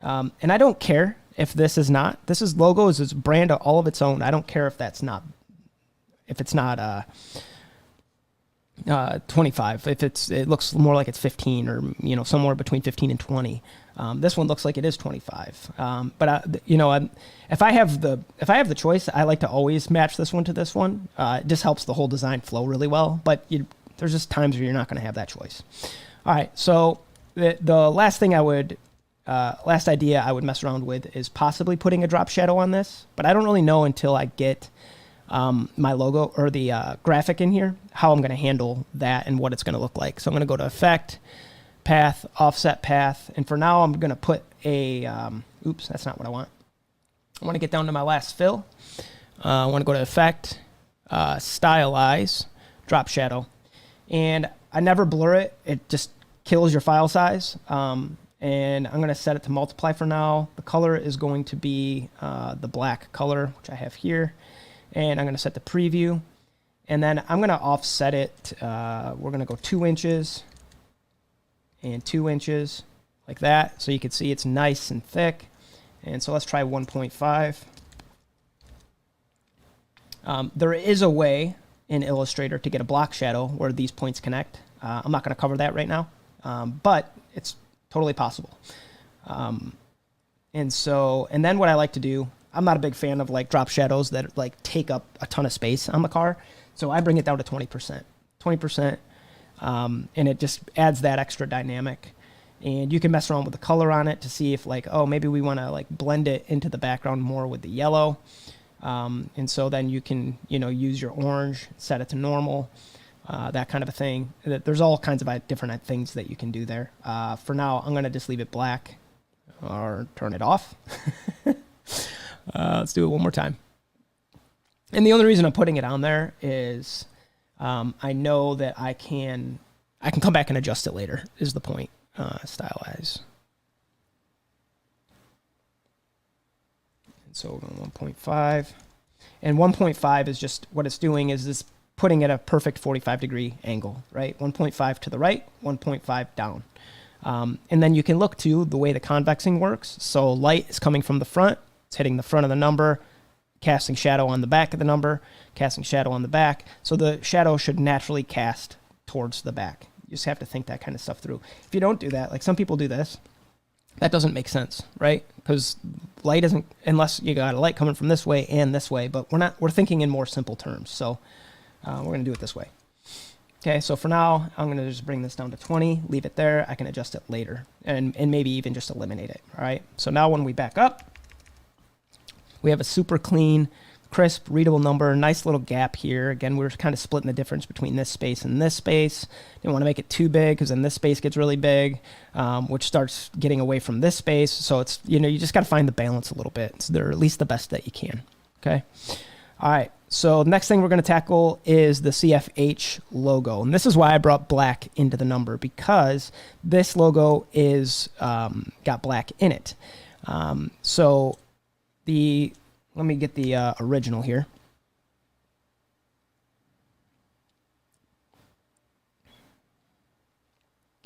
And I don't care if this is not. This is logo is its brand all of its own. I don't care if that's not. If it's not 25. If it looks more like it's 15 or somewhere between 15 and 20. This one looks like it is 25. But if I have the choice, I like to always match this one to this one. It just helps the whole design flow really well. But there's just times where you're not going to have that choice. All right. So the last thing last idea I would mess around with is possibly putting a drop shadow on this. But I don't really know until I get my logo or the graphic in here, how I'm going to handle that and what it's going to look like. So I'm going to go to Effect, Path, Offset Path. And for now, I'm going to put a, oops, that's not what I want. I want to get down to my last fill. I want to go to Effect, Stylize, Drop Shadow. And I never blur it. It just kills your file size. And I'm going to set it to multiply for now. The color is going to be the black color, which I have here. And I'm going to set the preview. And then I'm going to offset it. We're going to go 2 inches and 2 inches like that. So you can see it's nice and thick. And so let's try 1.5. There is a way in Illustrator to get a block shadow where these points connect. I'm not going to cover that right now, but it's totally possible. And then what I like to do, I'm not a big fan of like drop shadows that like take up a ton of space on the car. So I bring it down to 20%, 20%. And it just adds that extra dynamic. And you can mess around with the color on it to see if like, oh, maybe we want to like blend it into the background more with the yellow. And so then you can, use your orange, set it to normal, that kind of a thing. There's all kinds of different things that you can do there. For now, I'm going to just leave it black or turn it off. Let's do it one more time. And the only reason I'm putting it on there is I know that I can come back and adjust it later, is the point. Stylize. And so 1.5. And 1.5 is just what it's doing is this putting it at a perfect 45-degree angle, right? 1.5 to the right, 1.5 down. And then you can look to the way the convexing works. So light is coming from the front. It's hitting the front of the number, casting shadow on the back of the number, casting shadow on the back. So the shadow should naturally cast towards the back. You just have to think that kind of stuff through. If you don't do that, like some people do this, That doesn't make sense, right? Because light isn't, unless you got a light coming from this way and this way, but we're thinking in more simple terms. So we're going to do it this way. Okay, so for now, I'm going to just bring this down to 20, leave it there. I can adjust it later and maybe even just eliminate it, all right? So now when we back up, we have a super clean, crisp, readable number, nice little gap here. Again, we're kind of splitting the difference between this space and this space. Didn't want to make it too big because then this space gets really big, which starts getting away from this space. So it's, you know, you just got to find the balance a little bit. So they're at least the best that you can, okay? All right, so the next thing we're going to tackle is the CFH logo. And this is why I brought black into the number, because this logo is got black in it. So let me get the original here.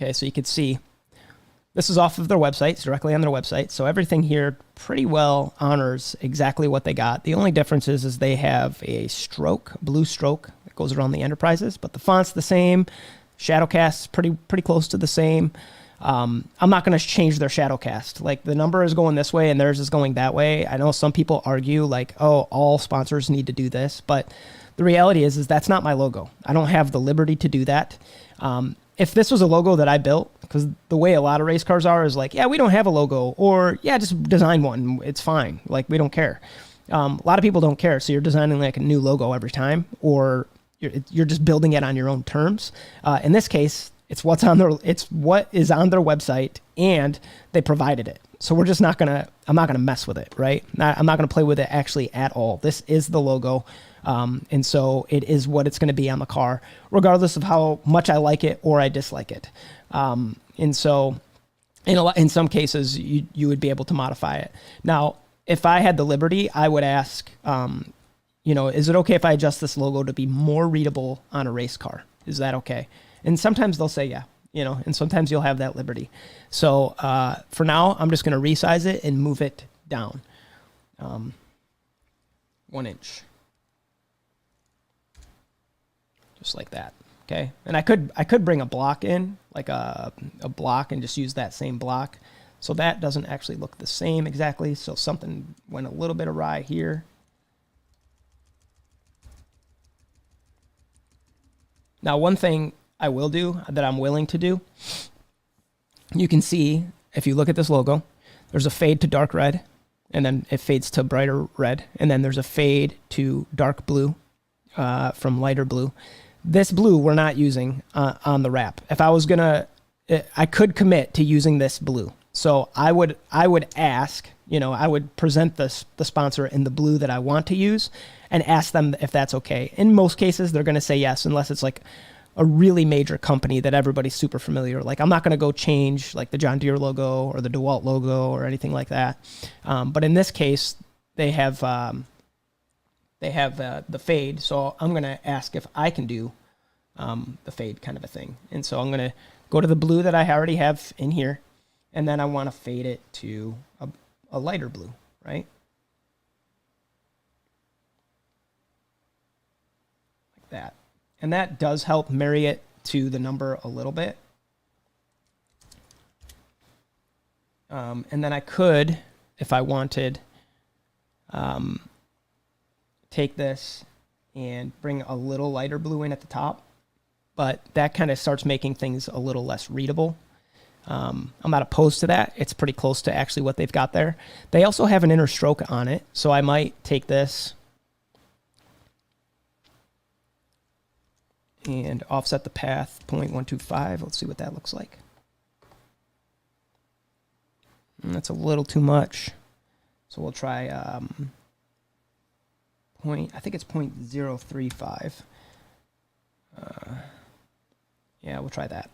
Okay, so you can see this is off of their website. It's directly on their website. So everything here pretty well honors exactly what they got. The only difference is they have a stroke, blue stroke that goes around the enterprises, but the font's the same. Shadowcast's pretty close to the same. I'm not going to change their shadowcast. Like, the number is going this way and theirs is going that way. I know some people argue like, oh, all sponsors need to do this, but the reality is that's not my logo. I don't have the liberty to do that. If this was a logo that I built, because the way a lot of race cars are is like, yeah, we don't have a logo, or yeah, just design one. It's fine. Like, we don't care. A lot of people don't care. So you're designing like a new logo every time, or you're just building it on your own terms. In this case, it's what is on their website, and they provided it. So I'm not gonna mess with it, right? I'm not gonna play with it actually at all. This is the logo. And so it is what it's going to be on the car, regardless of how much I like it or I dislike it. And so in some cases, you would be able to modify it. Now, if I had the liberty, I would ask, is it okay if I adjust this logo to be more readable on a race car? Is that okay? And sometimes they'll say, yeah, and sometimes you'll have that liberty. So for now, I'm just going to resize it and move it down 1 inch. Just like that, okay? And I could bring a block in, like a block, and just use that same block. So that doesn't actually look the same exactly. So something went a little bit awry here. Now, one thing I will do, that I'm willing to do, you can see, if you look at this logo, there's a fade to dark red, and then it fades to brighter red, and then there's a fade to dark blue from lighter blue. This blue we're not using on the wrap. If I was gonna, I could commit to using this blue. So I would ask, I would present the sponsor in the blue that I want to use and ask them if that's okay. In most cases, they're gonna say yes, unless it's like a really major company that everybody's super familiar. Like, I'm not gonna go change like the John Deere logo or the DeWalt logo or anything like that. But in this case, they have the fade, so I'm going to ask if I can do the fade kind of a thing. And so I'm going to go to the blue that I already have in here, and then I want to fade it to a lighter blue, right? Like that. And that does help marry it to the number a little bit. And then I could, if I wanted, take this and bring a little lighter blue in at the top, but that kind of starts making things a little less readable. I'm not opposed to that. It's pretty close to actually what they've got there. They also have an inner stroke on it, so I might take this and offset the path 0.125. Let's see what that looks like. That's a little too much, so we'll try I think it's 0.035. Yeah, we'll try that.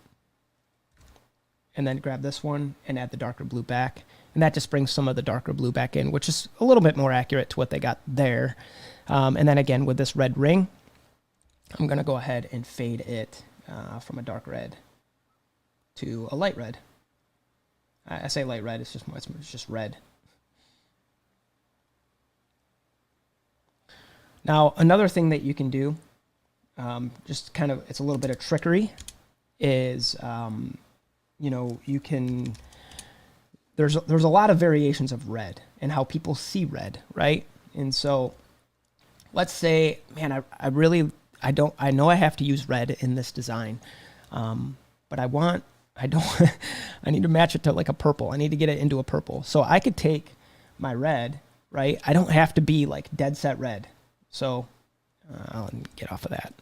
And then grab this one and add the darker blue back. And that just brings some of the darker blue back in, which is a little bit more accurate to what they got there. And then again, with this red ring, I'm going to go ahead and fade it from a dark red to a light red. I say light red, it's just red. Now, another thing that you can do, just kind of, it's a little bit of trickery, is, you can there's a lot of variations of red and how people see red, right? And so let's say, man, I know I have to use red in this design, but I don't, I need to match it to like a purple. I need to get it into a purple. So I could take my red, right? I don't have to be like dead set red. So I'll get off of that.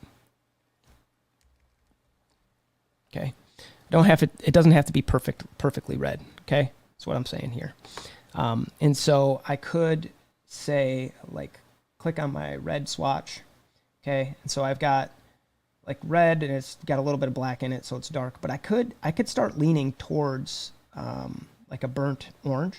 Okay. It doesn't have to be perfectly red. Okay. That's what I'm saying here. And so I could say like, click on my red swatch. Okay. And so I've got like red and it's got a little bit of black in it. So it's dark, but I could start leaning towards, like a burnt orange,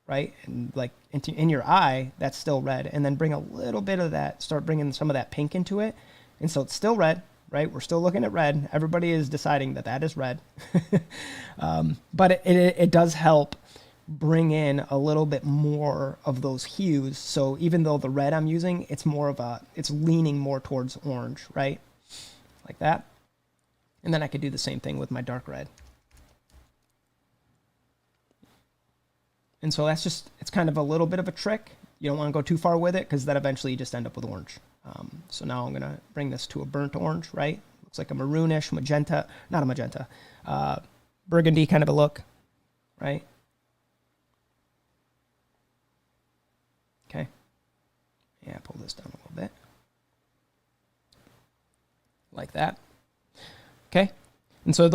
right? And like in your eye, that's still red. And then bring a little bit of that, start bringing some of that pink into it. And so it's still red, right? We're still looking at red. Everybody is deciding that is red. But it does help bring in a little bit more of those hues. So even though the red I'm using, it's leaning more towards orange, right? Like that. And then I could do the same thing with my dark red. And so it's kind of a little bit of a trick. You don't want to go too far with it because then eventually you just end up with orange. So now I'm going to bring this to a burnt orange, right? Looks like a maroonish, magenta, not a magenta, burgundy kind of a look, right? Okay. Yeah, pull this down a little bit. Like that. Okay. And so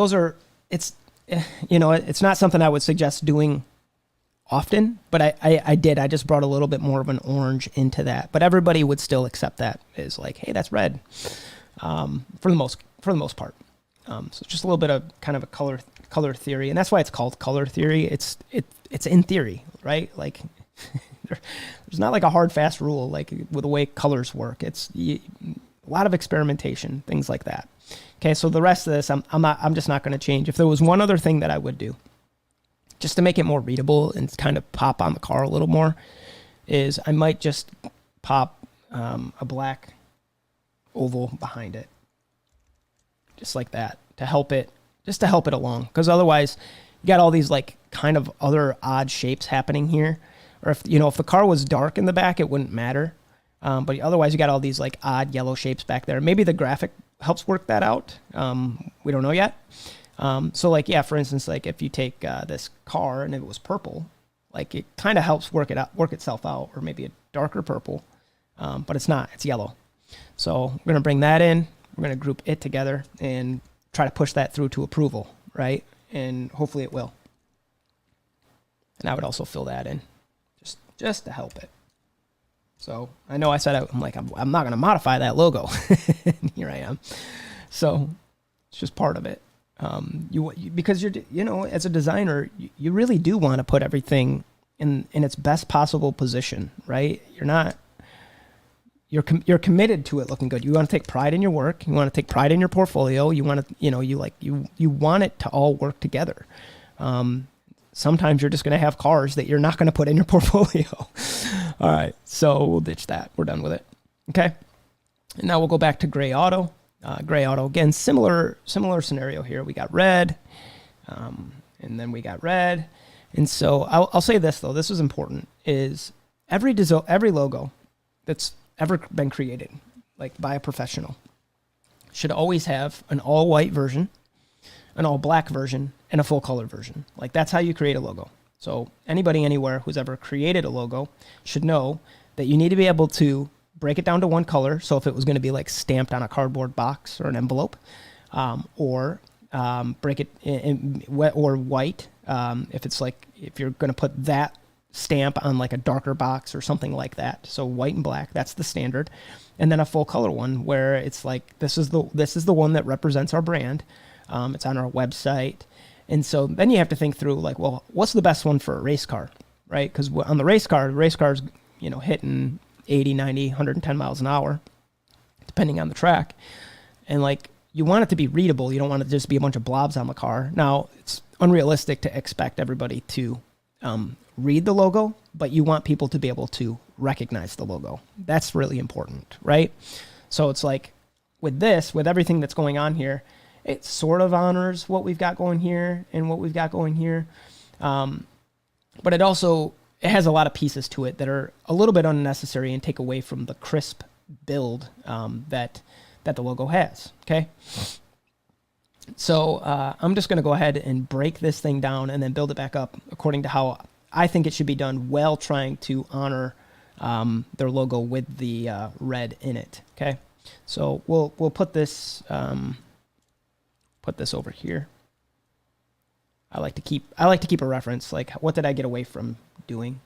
it's not something I would suggest doing often, but I just brought a little bit more of an orange into that, but everybody would still accept that as like, hey, that's red, for the most part. So just a little bit of kind of a color theory, and that's why it's called color theory. It's in theory, right? Like there's not like a hard fast rule like with the way colors work. It's a lot of experimentation, things like that. Okay, so the rest of this, I'm just not going to change. If there was one other thing that I would do, just to make it more readable and kind of pop on the car a little more, is I might just pop a black oval behind it, just like that, to help it along. Because otherwise, you got all these like kind of other odd shapes happening here. Or if the car was dark in the back, it wouldn't matter. But otherwise, you got all these like odd yellow shapes back there. Maybe the graphic helps work that out. We don't know yet. So like, yeah, for instance, like if you take this car and it was purple, like it kind of helps work itself out, or maybe a darker purple, but it's not, it's yellow. So we're going to bring that in, we're going to group it together and try to push that through to approval, right? And hopefully it will. And I would also fill that in just to help it. So I know I said I'm not going to modify that logo. And here I am. So it's just part of it. Because as a designer, you really do want to put everything in its best possible position, right? You're committed to it looking good. You want to take pride in your work. You want to take pride in your portfolio. You want to, you want it to all work together. Sometimes you're just going to have cars that you're not going to put in your portfolio. All right. So we'll ditch that. We're done with it. Okay. And now we'll go back to gray auto. Gray auto, again, similar scenario here. We got red, and then we got red. And so I'll say this, though. This is important, is every logo that's ever been created, like by a professional, should always have an all-white version, an all-black version, and a full-color version. Like, that's how you create a logo. So anybody, anywhere who's ever created a logo should know that you need to be able to break it down to one color. So if it was going to be like stamped on a cardboard box or an envelope, or break it in wet or white. If you're going to put that stamp on like a darker box or something like that. So white and black, that's the standard. And then a full color one where it's like, this is the one that represents our brand. It's on our website. And so then you have to think through like, well, what's the best one for a race car, right? Because on the race car's, hitting 80, 90, 110 miles an hour, depending on the track. And like, you want it to be readable. You don't want it to just be a bunch of blobs on the car. Now, it's unrealistic to expect everybody to read the logo, but you want people to be able to recognize the logo. That's really important, right? So it's like with everything that's going on here, it sort of honors what we've got going here and what we've got going here. but it has a lot of pieces to it that are a little bit unnecessary and take away from the crisp build that the logo has. Okay. So I'm just going to go ahead and break this thing down and then build it back up according to how I think it should be done, while trying to honor their logo with the red in it. Okay. So we'll put this over here. I like to keep a reference, like what did I get away from doing.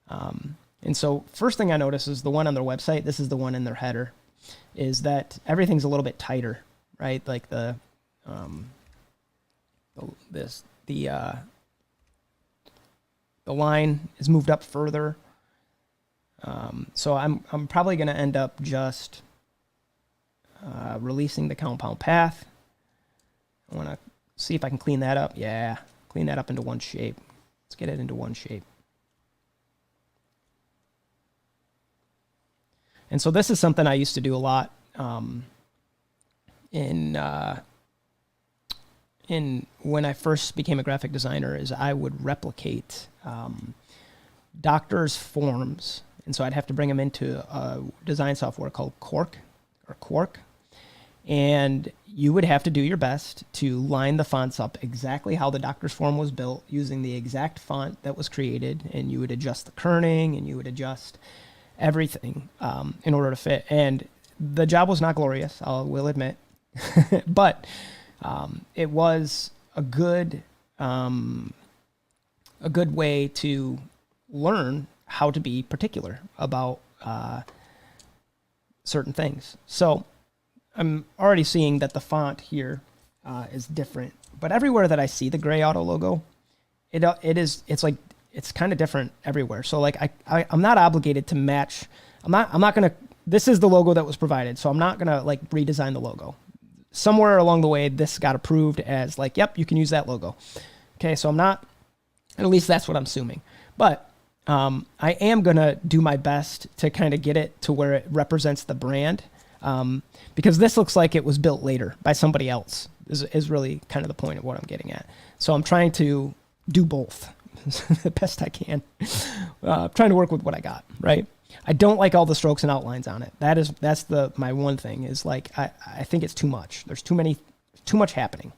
And so first thing I notice is the one on their website. This is the one in their header, is that everything's a little bit tighter, right? Like the line is moved up further. So I'm probably going to end up just releasing the compound path. I want to see if I can clean that up. Yeah, clean that up into one shape. Let's get it into one shape. And so this is something I used to do a lot in when I first became a graphic designer, is I would replicate doctors' forms. And so I'd have to bring them into a design software called Quark. And you would have to do your best to line the fonts up exactly how the doctor's form was built, using the exact font that was created. And you would adjust the kerning, and you would adjust everything in order to fit. And the job was not glorious, I will admit. But it was a good way to learn how to be particular about certain things. So I'm already seeing that the font here is different, but everywhere that I see the Gray Auto logo, it's kind of different everywhere. So like I'm not obligated to match. I'm not gonna. This is the logo that was provided, so I'm not gonna like redesign the logo. Somewhere along the way, this got approved as like, yep, you can use that logo. Okay, so I'm not. At least that's what I'm assuming. But I am gonna do my best to kind of get it to where it represents the brand, because this looks like it was built later by somebody else. Is really kind of the point of what I'm getting at. So I'm trying to do both the best I can. Trying to work with what I got, right? I don't like all the strokes and outlines on it. That's my one thing, is like I think it's too much. There's too much happening.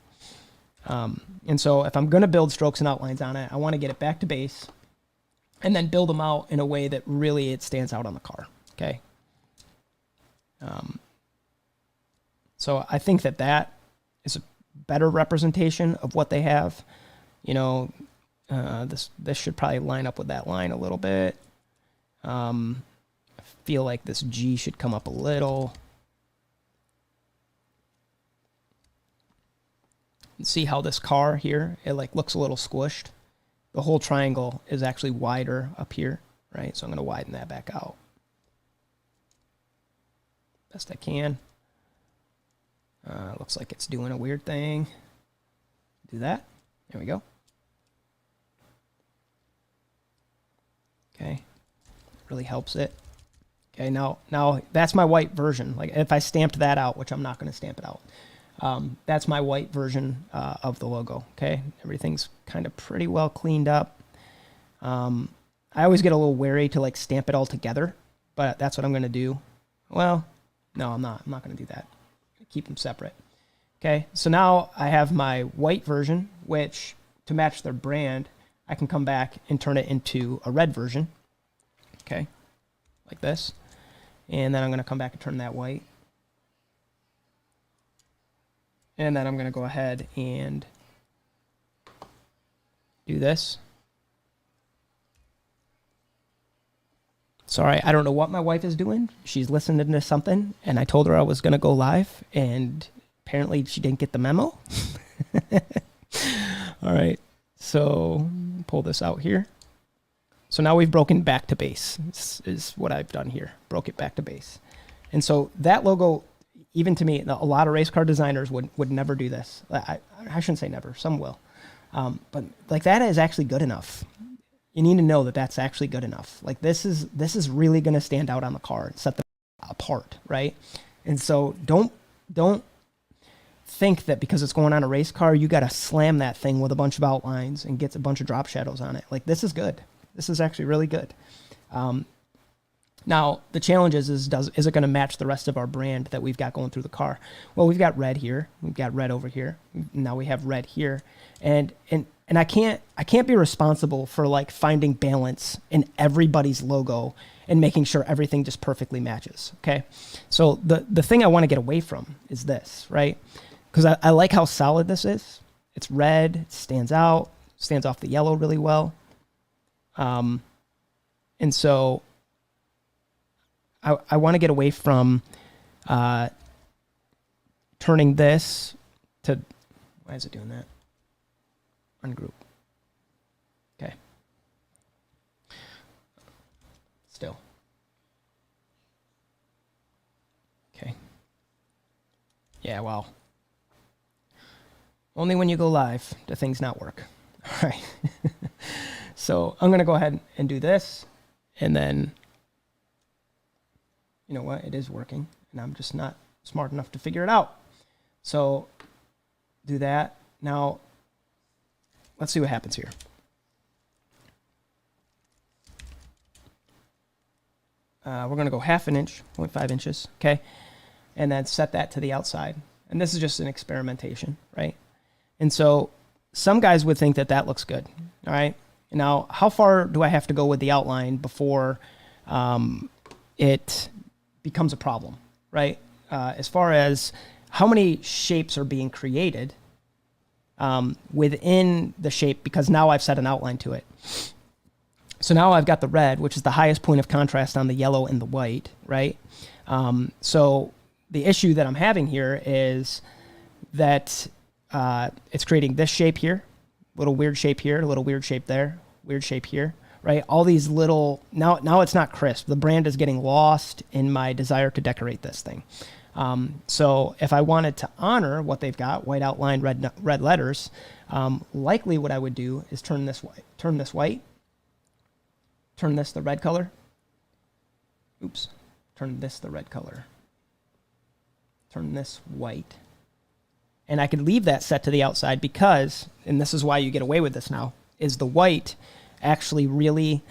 And so if I'm gonna build strokes and outlines on it, I want to get it back to base, and then build them out in a way that really it stands out on the car. Okay. So I think that is a better representation of what they have. You know, this should probably line up with that line a little bit. I feel like this G should come up a little. See how this car here, it like looks a little squished. The whole triangle is actually wider up here, right? So I'm going to widen that back out best I can. Looks like it's doing a weird thing. Do that. There we go. Okay. Really helps it. Okay, now that's my white version. Like if I stamped that out, which I'm not going to stamp it out, that's my white version of the logo. Okay, everything's kind of pretty well cleaned up. I always get a little wary to like stamp it all together, but that's what I'm going to do. Well, no, I'm not going to do that. Keep them separate. Okay, so now I have my white version, which to match their brand, I can come back and turn it into a red version. Okay, like this. And then I'm going to come back and turn that white. And then I'm going to go ahead and do this. Sorry, I don't know what my wife is doing. She's listening to something, and I told her I was going to go live, and apparently she didn't get the memo. All right, so pull this out here. So now we've broken back to base. This is what I've done here. Broke it back to base. And so that logo, even to me, a lot of race car designers would never do this. I shouldn't say never. Some will. But like that is actually good enough. You need to know that that's actually good enough. Like this is really going to stand out on the car and set them apart, right? And so don't think that because it's going on a race car, you got to slam that thing with a bunch of outlines and get a bunch of drop shadows on it. Like, this is good. This is actually really good. Now, the challenge is it going to match the rest of our brand that we've got going through the car? Well, we've got red here. We've got red over here. Now we have red here. And I can't be responsible for like finding balance in everybody's logo and making sure everything just perfectly matches. Okay. So the thing I want to get away from is this, right? Because I like how solid this is. It's red, it stands out, stands off the yellow really well. And so I want to get away from turning this to, why is it doing that? Ungroup. Okay. Still. Okay. Yeah, well. Only when you go live do things not work. All right. So I'm going to go ahead and do this. And then, you know what? It is working. And I'm just not smart enough to figure it out. So do that. Now, let's see what happens here. We're going to go 1/2 inch, 0.5 inches, okay? And then set that to the outside. And this is just an experimentation, right? And so some guys would think that that looks good, all right? Now, how far do I have to go with the outline before it becomes a problem, right? As far as how many shapes are being created within the shape, because now I've set an outline to it. So now I've got the red, which is the highest point of contrast on the yellow and the white, right? So the issue that I'm having here is that it's creating this shape here, little weird shape here, a little weird shape there, weird shape here, right? All these little, now it's not crisp. The brand is getting lost in my desire to decorate this thing. So if I wanted to honor what they've got, white outline, red letters, likely what I would do is turn this white, turn this the red color. Oops, turn this the red color. Turn this white. And I could leave that set to the outside because, and this is why you get away with this now, is the white actually really,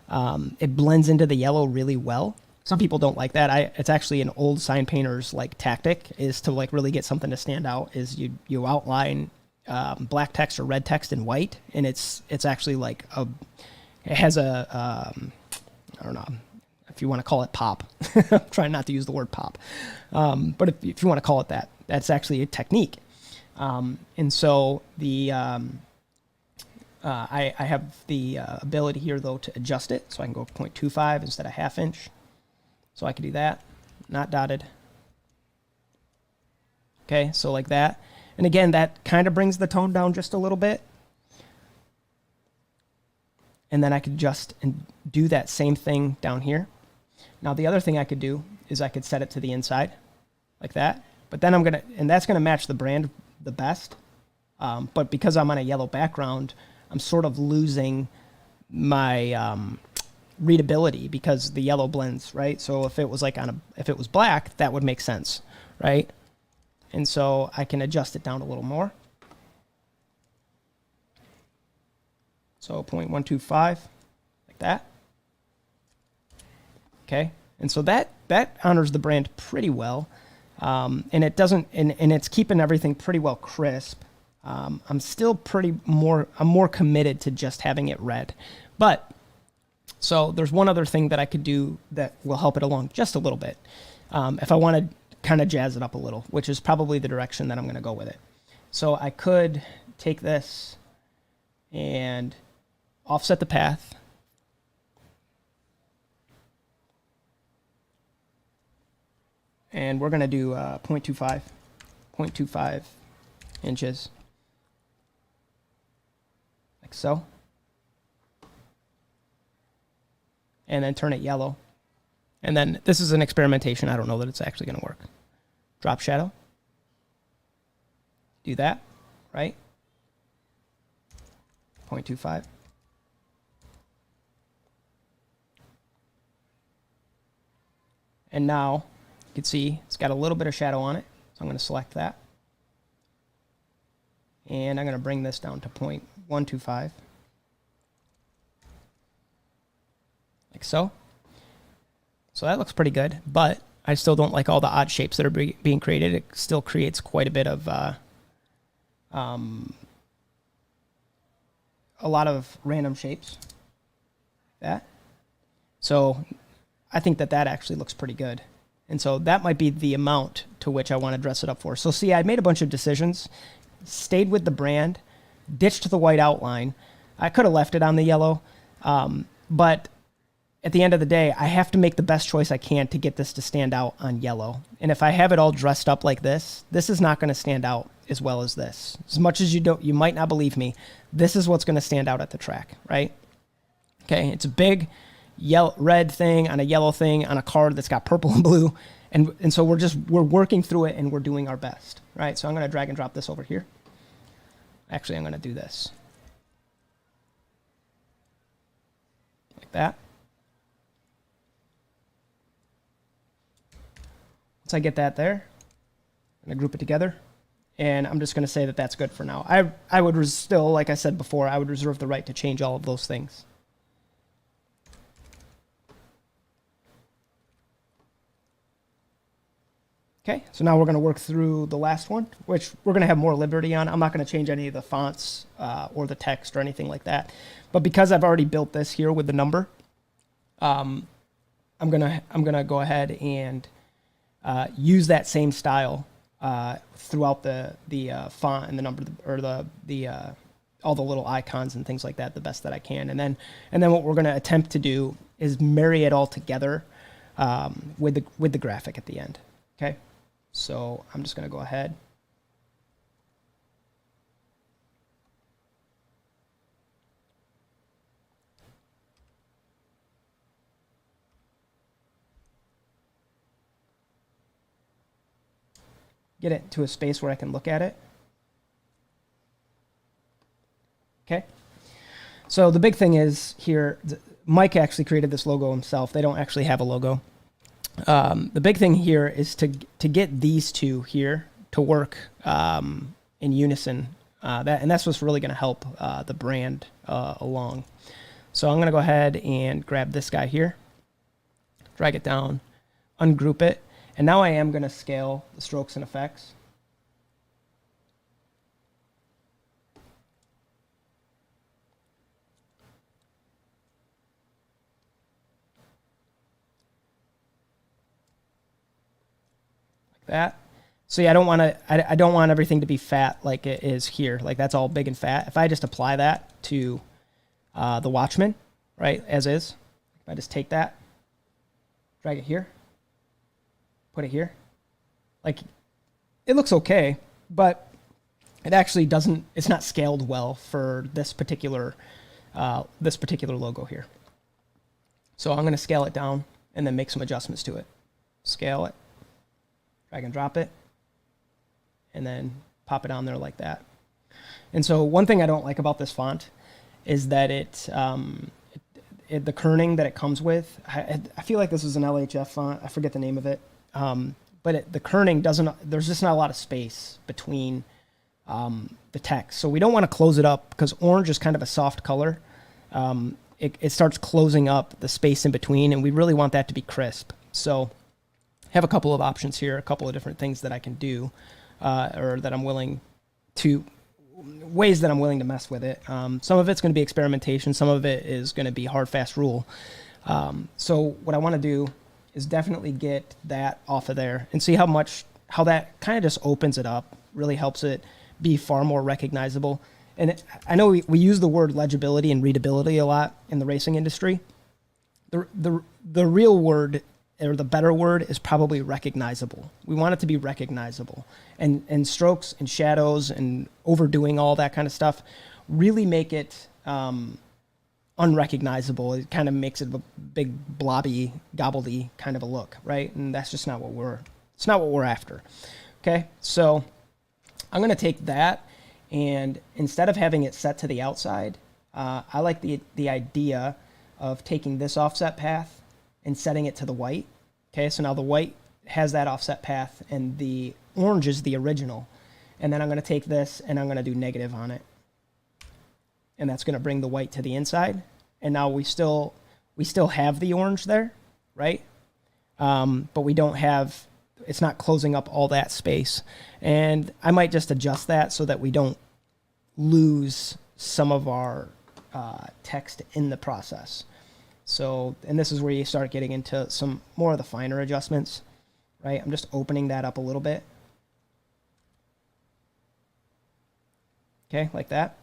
it blends into the yellow really well. Some people don't like that. It's actually an old sign painter's like tactic, is to like really get something to stand out, is you outline black text or red text in white, and it's actually like it has a I don't know if you want to call it pop. I'm trying not to use the word pop, but if you want to call it that, that's actually a technique. And so the I have the ability here though to adjust it, so I can go 0.25 instead of 1/2 inch. So I can do that, not dotted. Okay, so like that. And again, that kind of brings the tone down just a little bit. And then I could adjust and do that same thing down here. Now the other thing I could do is I could set it to the inside, like that. But then and that's gonna match the brand the best. But because I'm on a yellow background, I'm sort of losing my readability because the yellow blends, right? So if it was like if it was black, that would make sense, right? And so I can adjust it down a little more. So 0.125, like that. Okay, and so that honors the brand pretty well, and it doesn't, and it's keeping everything pretty well crisp. I'm still I'm more committed to just having it red, but. So there's one other thing that I could do that will help it along just a little bit. If I want to kind of jazz it up a little, which is probably the direction that I'm going to go with it. So I could take this and offset the path. And we're going to do 0.25 inches. Like so. And then turn it yellow. And then this is an experimentation. I don't know that it's actually going to work. Drop shadow. Do that, right? 0.25. And now you can see it's got a little bit of shadow on it. So I'm going to select that. And I'm going to bring this down to 0.125. Like so. So that looks pretty good, but I still don't like all the odd shapes that are being created. It still creates quite a bit of a lot of random shapes. That. So I think that actually looks pretty good. And so that might be the amount to which I want to dress it up for. So see, I made a bunch of decisions, stayed with the brand, ditched the white outline. I could have left it on the yellow, but at the end of the day, I have to make the best choice I can to get this to stand out on yellow. And if I have it all dressed up like this is not going to stand out as well as this. As much as you might not believe me, this is what's going to stand out at the track, right? Okay, it's a big red thing on a yellow thing on a card that's got purple and blue. And so we're working through it and we're doing our best, right? So I'm going to drag and drop this over here. Actually, I'm going to do this. Like that. Once I get that there, I'm going to group it together. And I'm just going to say that that's good for now. I would still, like I said before, I would reserve the right to change all of those things. Okay, so now we're going to work through the last one, which we're going to have more liberty on. I'm not going to change any of the fonts or the text or anything like that. But because I've already built this here with the number, I'm gonna go ahead and use that same style throughout the font and the number or the all the little icons and things like that the best that I can. And then what we're going to attempt to do is marry it all together with the graphic at the end. Okay. So I'm just going to go ahead. Get it to a space where I can look at it. Okay. So the big thing is here, Mike actually created this logo himself. They don't actually have a logo. The big thing here is to get these two here to work in unison. And that's what's really going to help the brand along. So I'm going to go ahead and grab this guy here, drag it down, ungroup it. And now I am going to scale the strokes and effects. That. So yeah, I don't want everything to be fat like it is here. Like that's all big and fat. If I just apply that to the Watchman, right, as is, if I just take that, drag it here, put it here, like it looks okay, but it actually doesn't, it's not scaled well for this particular logo here. So I'm going to scale it down and then make some adjustments to it. Scale it. Drag and drop it, and then pop it on there like that. And so one thing I don't like about this font is that the kerning that it comes with, I feel like this is an LHF font. I forget the name of it. But the kerning there's just not a lot of space between the text. So we don't want to close it up because orange is kind of a soft color. It starts closing up the space in between, and we really want that to be crisp. So have a couple of options here, a couple of different things that I can do, or that I'm willing to, ways that I'm willing to mess with it. Some of it's going to be experimentation. Some of it is going to be hard, fast rule. So what I want to do is definitely get that off of there and see how that kind of just opens it up, really helps it be far more recognizable. And I know we use the word legibility and readability a lot in the racing industry. The real word, or the better word, is probably recognizable. We want it to be recognizable. And strokes and shadows and overdoing all that kind of stuff really make it unrecognizable. It kind of makes it a big blobby, gobbledy kind of a look, right? And that's just not what we're after. Okay, so I'm going to take that, and instead of having it set to the outside, I like the idea of taking this offset path and setting it to the white. Okay, so now the white has that offset path and the orange is the original. And then I'm going to take this and I'm going to do negative on it. And that's going to bring the white to the inside. And now we still have the orange there, right? But we don't have, it's not closing up all that space. And I might just adjust that so that we don't lose some of our text in the process. So, and this is where you start getting into some more of the finer adjustments, right? I'm just opening that up a little bit. Okay, like that.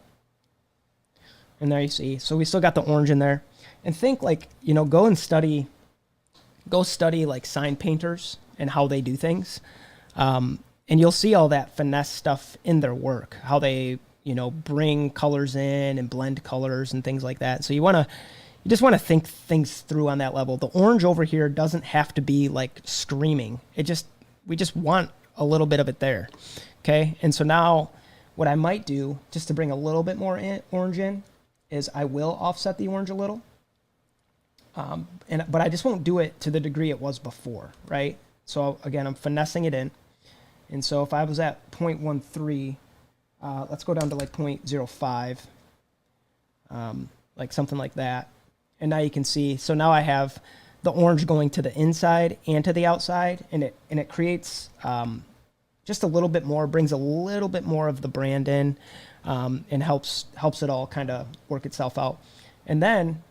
And there you see. So we still got the orange in there. And think like, you know, go study like sign painters and how they do things. And you'll see all that finesse stuff in their work, how they, you know, bring colors in and blend colors and things like that. So you just want to think things through on that level. The orange over here doesn't have to be like screaming. We just want a little bit of it there. Okay. And so now what I might do just to bring a little bit more orange in is I will offset the orange a little. But I just won't do it to the degree it was before, right? So again, I'm finessing it in. And so if I was at 0.13, let's go down to like 0.05, like something like that. And now you can see, so now I have the orange going to the inside and to the outside, and it creates just a little bit more, brings a little bit more of the brand in, and helps it all kind of work itself out. And then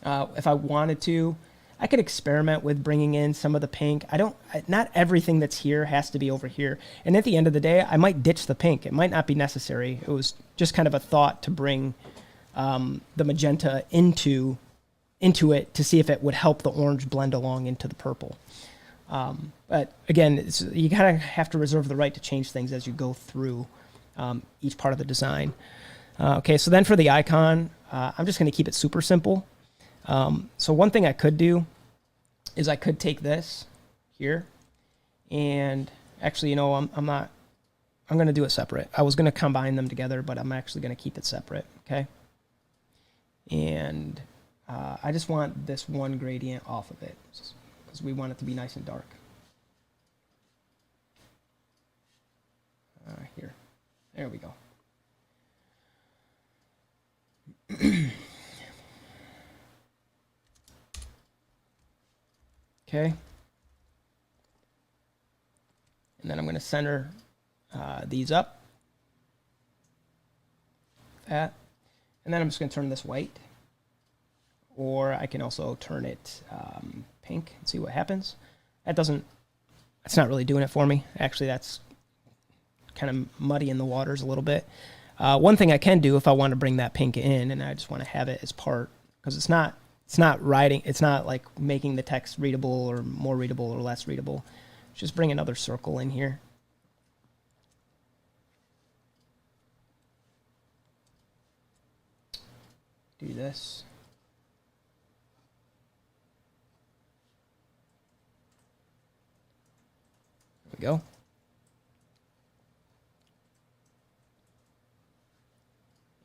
if I wanted to, I could experiment with bringing in some of the pink. Not everything that's here has to be over here. And at the end of the day, I might ditch the pink. It might not be necessary. It was just kind of a thought to bring the magenta into it to see if it would help the orange blend along into the purple. But again, you kind of have to reserve the right to change things as you go through each part of the design. Okay, so then for the icon, I'm just going to keep it super simple. So one thing I could do is I could take this here and actually, you know, I'm going to do it separate. I was going to combine them together, but I'm actually going to keep it separate. Okay. And, I just want this one gradient off of it because we want it to be nice and dark. Here, there we go. Okay. And then I'm going to center these up. That. And then I'm just going to turn this white. Or I can also turn it pink and see what happens. That's not really doing it for me. Actually, that's kind of muddy in the waters a little bit. One thing I can do if I want to bring that pink in and I just want to have it as part, because it's not writing, it's not like making the text readable or more readable or less readable. Just bring another circle in here. Do this. There we go.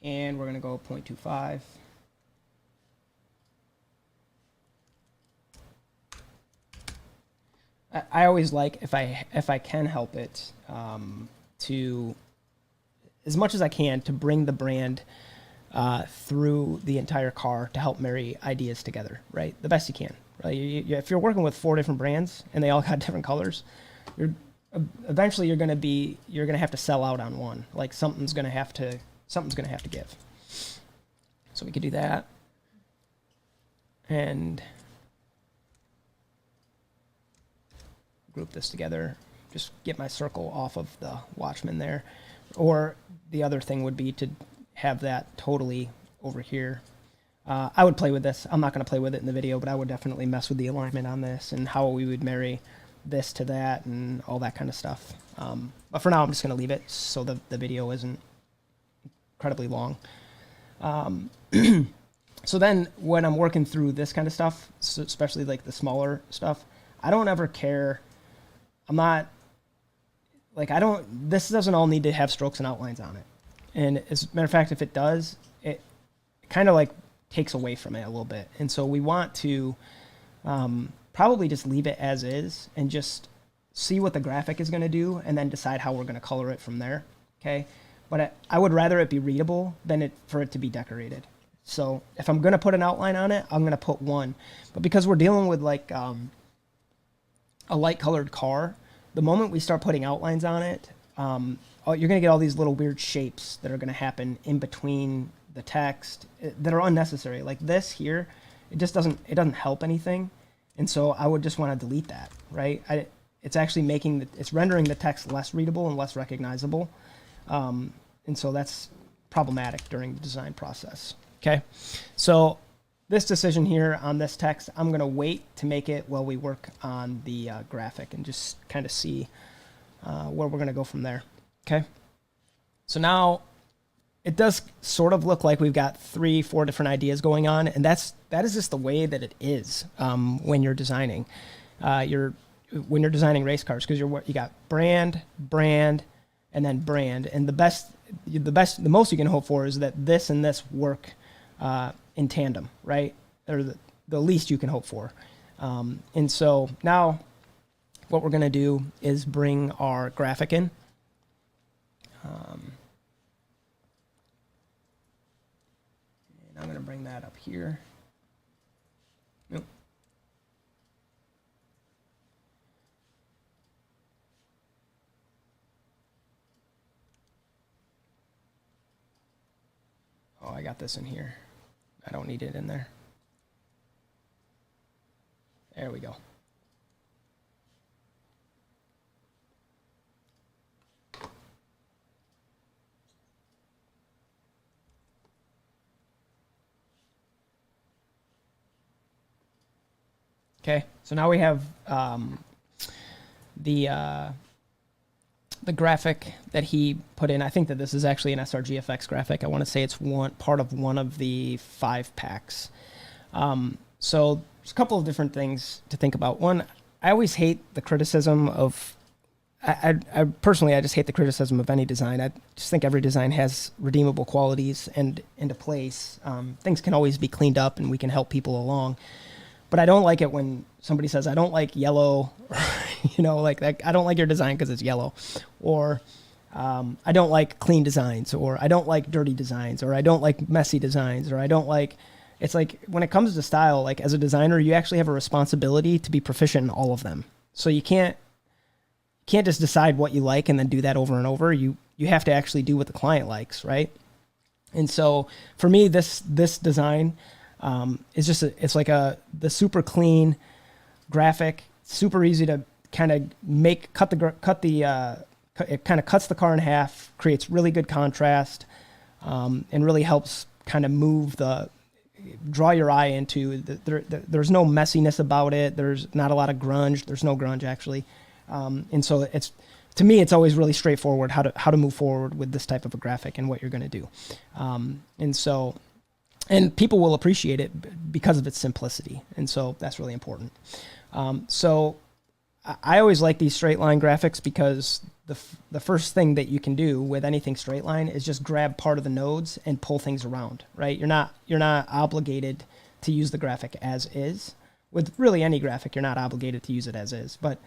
And we're going to go 0.25. I always like, if I can help it, to, as much as I can, to bring the brand through the entire car to help marry ideas together, right? The best you can. Right? If you're working with 4 different brands and they all got different colors, eventually you're going to have to sell out on one. Like something's going to have to give. So we could do that. And group this together, just get my circle off of the Watchman there. Or the other thing would be to have that totally over here. I would play with this. I'm not going to play with it in the video, but I would definitely mess with the alignment on this and how we would marry this to that and all that kind of stuff. But for now, I'm just going to leave it so the video isn't incredibly long. So then when I'm working through this kind of stuff, especially like the smaller stuff, I don't ever care. This doesn't all need to have strokes and outlines on it. And as a matter of fact, if it does, it kind of like takes away from it a little bit. And so we want to probably just leave it as is and just see what the graphic is going to do and then decide how we're going to color it from there. Okay. But I would rather it be readable than for it to be decorated. So if I'm going to put an outline on it, I'm going to put one. But because we're dealing with like a light colored car, the moment we start putting outlines on it, you're going to get all these little weird shapes that are going to happen in between the text that are unnecessary. Like this here, it doesn't help anything. And so I would just want to delete that, right? It's actually it's rendering the text less readable and less recognizable. And so that's problematic during the design process. Okay. So this decision here on this text, I'm going to wait to make it while we work on the graphic and just kind of see where we're going to go from there. Okay. So now it does sort of look like we've got 3-4 different ideas going on, and that is just the way that it is when you're designing. When you're designing race cars, because you got brand, and then brand, and the most you can hope for is that this and this work in tandem, right? Or the least you can hope for. And so now what we're going to do is bring our graphic in. And I'm going to bring that up here. Nope. Oh, I got this in here. I don't need it in there. There we go. Okay, so now we have the graphic that he put in. I think that this is actually an SRGFX graphic. I want to say it's part of one of the 5 packs. So there's a couple of different things to think about. One, I always hate the criticism of, I personally, I just hate the criticism of any design. I just think every design has redeemable qualities and into place. Things can always be cleaned up and we can help people along. But I don't like it when somebody says, I don't like yellow, like I don't like your design because it's yellow, or I don't like clean designs, or I don't like dirty designs, or I don't like messy designs, or I don't like, it's like when it comes to style, like as a designer, you actually have a responsibility to be proficient in all of them. So you can't just decide what you like and then do that over and over. You have to actually do what the client likes, right? And so for me, this design, it's just it's like the super clean graphic, super easy to kind of it kind of cuts the car in half, creates really good contrast, and really helps kind of draw your eye into there's no messiness about it. There's not a lot of grunge. There's no grunge actually, and so to me it's always really straightforward how to move forward with this type of a graphic and what you're going to do, and people will appreciate it because of its simplicity. And so that's really important. So I always like these straight line graphics because the first thing that you can do with anything straight line is just grab part of the nodes and pull things around, right? You're not obligated to use the graphic as is. With really any graphic, you're not obligated to use it as is. But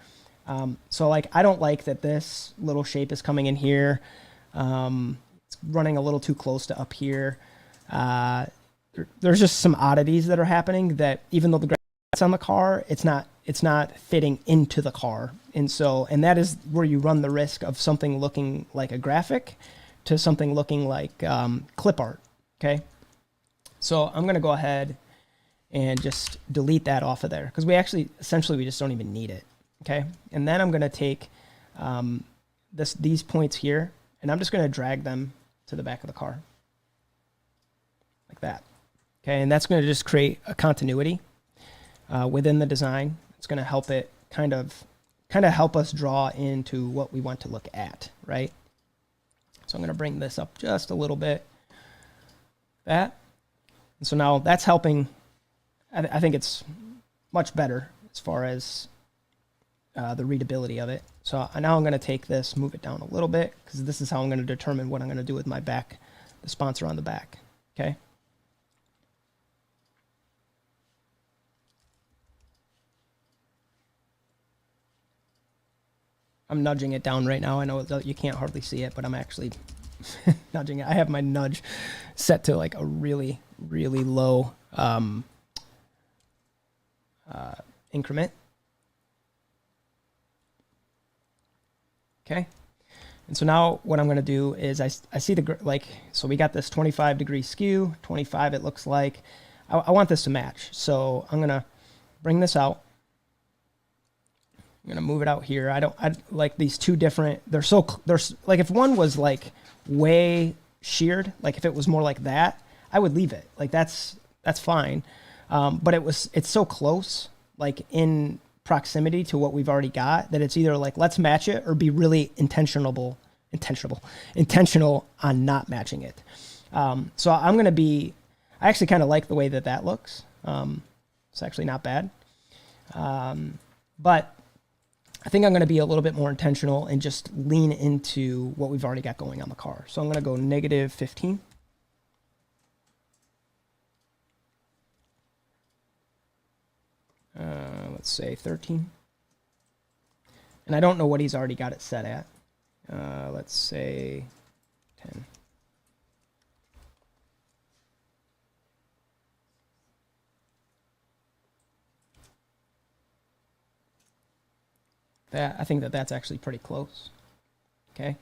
so like I don't like that this little shape is coming in here. It's running a little too close to up here. There's just some oddities that are happening that even though the graphic's on the car, it's not fitting into the car. And that is where you run the risk of something looking like a graphic to something looking like clip art. Okay. So I'm going to go ahead and just delete that off of there because we just don't even need it. Okay. And then I'm going to take these points here and I'm just going to drag them to the back of the car like that. Okay, and that's going to just create a continuity within the design. It's going to help it kind of help us draw into what we want to look at, right? So I'm going to bring this up just a little bit. And so now that's helping. I think it's much better as far as the readability of it. So now I'm going to take this, move it down a little bit, because this is how I'm going to determine what I'm going to do with my back, the sponsor on the back. Okay. I'm nudging it down right now. I know that you can't hardly see it, but I'm actually nudging it. I have my nudge set to like a really, really low increment. Okay. And so now what I'm going to do is I see so we got this 25 degree skew, 25 it looks like. I want this to match. So I'm going to bring this out. I'm going to move it out here. I like these two different, there's like if one was like way sheared, like if it was more like that, I would leave it. Like that's fine. But it's so close, like in proximity to what we've already got, that it's either like, let's match it or be really intentional on not matching it. So I'm going to be, I actually kind of like the way that looks. It's actually not bad. But I think I'm going to be a little bit more intentional and just lean into what we've already got going on the car. So I'm going to go -15. Let's say 13. And I don't know what he's already got it set at. Let's say 10. I think that's actually pretty close. Okay.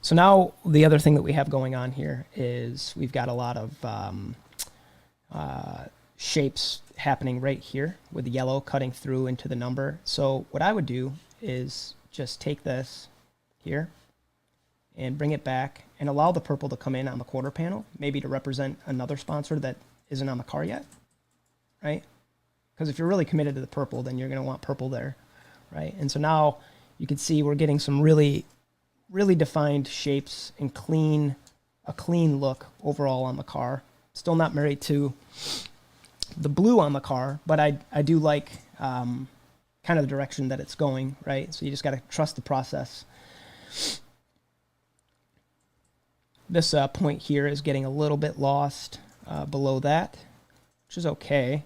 So now the other thing that we have going on here is we've got a lot of shapes happening right here with the yellow cutting through into the number. So what I would do is just take this here and bring it back and allow the purple to come in on the quarter panel, maybe to represent another sponsor that isn't on the car yet, right? Because if you're really committed to the purple, then you're going to want purple there, right? And so now you can see we're getting some really, really defined shapes and a clean look overall on the car. Still not married to the blue on the car, but I do like kind of the direction that it's going, right? So you just got to trust the process. This point here is getting a little bit lost below that, which is okay.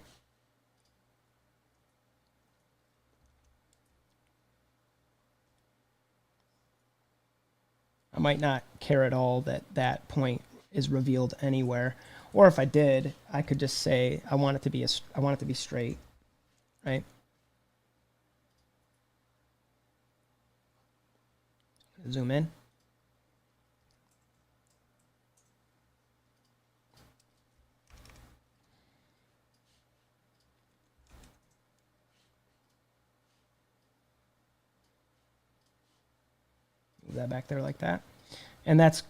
I might not care at all that point is revealed anywhere. Or if I did, I could just say I want it to be straight, right? Zoom in. Move that back there like that. And that's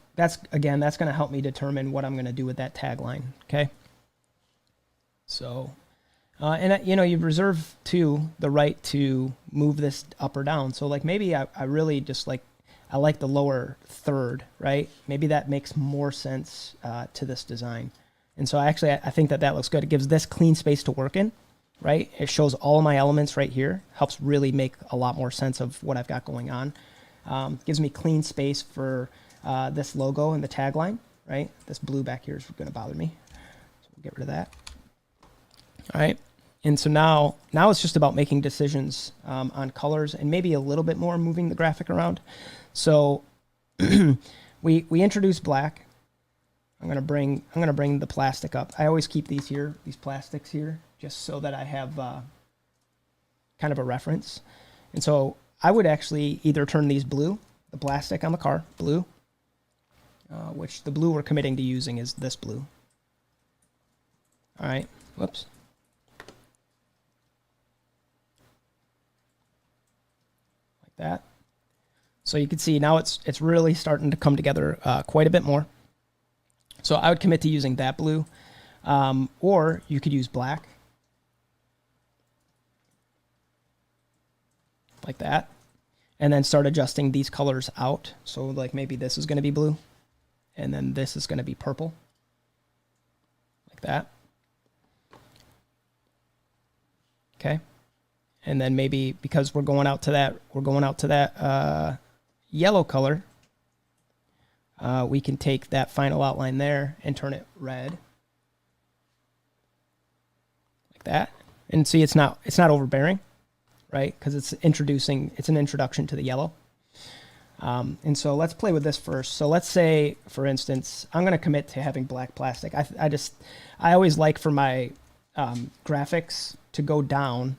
again, that's going to help me determine what I'm going to do with that tagline. Okay. So, and you reserve too the right to move this up or down. So like maybe I really just I like the lower third, right? Maybe that makes more sense to this design. And so I think that looks good. It gives this clean space to work in, right? It shows all of my elements right here. Helps really make a lot more sense of what I've got going on. Gives me clean space for this logo and the tagline, right? This blue back here is going to bother me. So we'll get rid of that. All right. And so now it's just about making decisions on colors and maybe a little bit more moving the graphic around. So we introduced black. I'm going to bring the plastic up. I always keep these plastics here, just so that I have kind of a reference. And so I would actually either turn these blue, the plastic on the car, blue, which the blue we're committing to using is this blue. All right, whoops. Like that. So you can see now it's really starting to come together quite a bit more. So I would commit to using that blue, or you could use black, like that, and then start adjusting these colors out. So like maybe this is going to be blue, and then this is going to be purple, like that. Okay, and then maybe because we're going out to that yellow color, we can take that final outline there and turn it red, like that. And see, it's not overbearing, right? Because it's an introduction to the yellow. And so let's play with this first. So let's say, for instance, I'm going to commit to having black plastic. I always like for my graphics to go down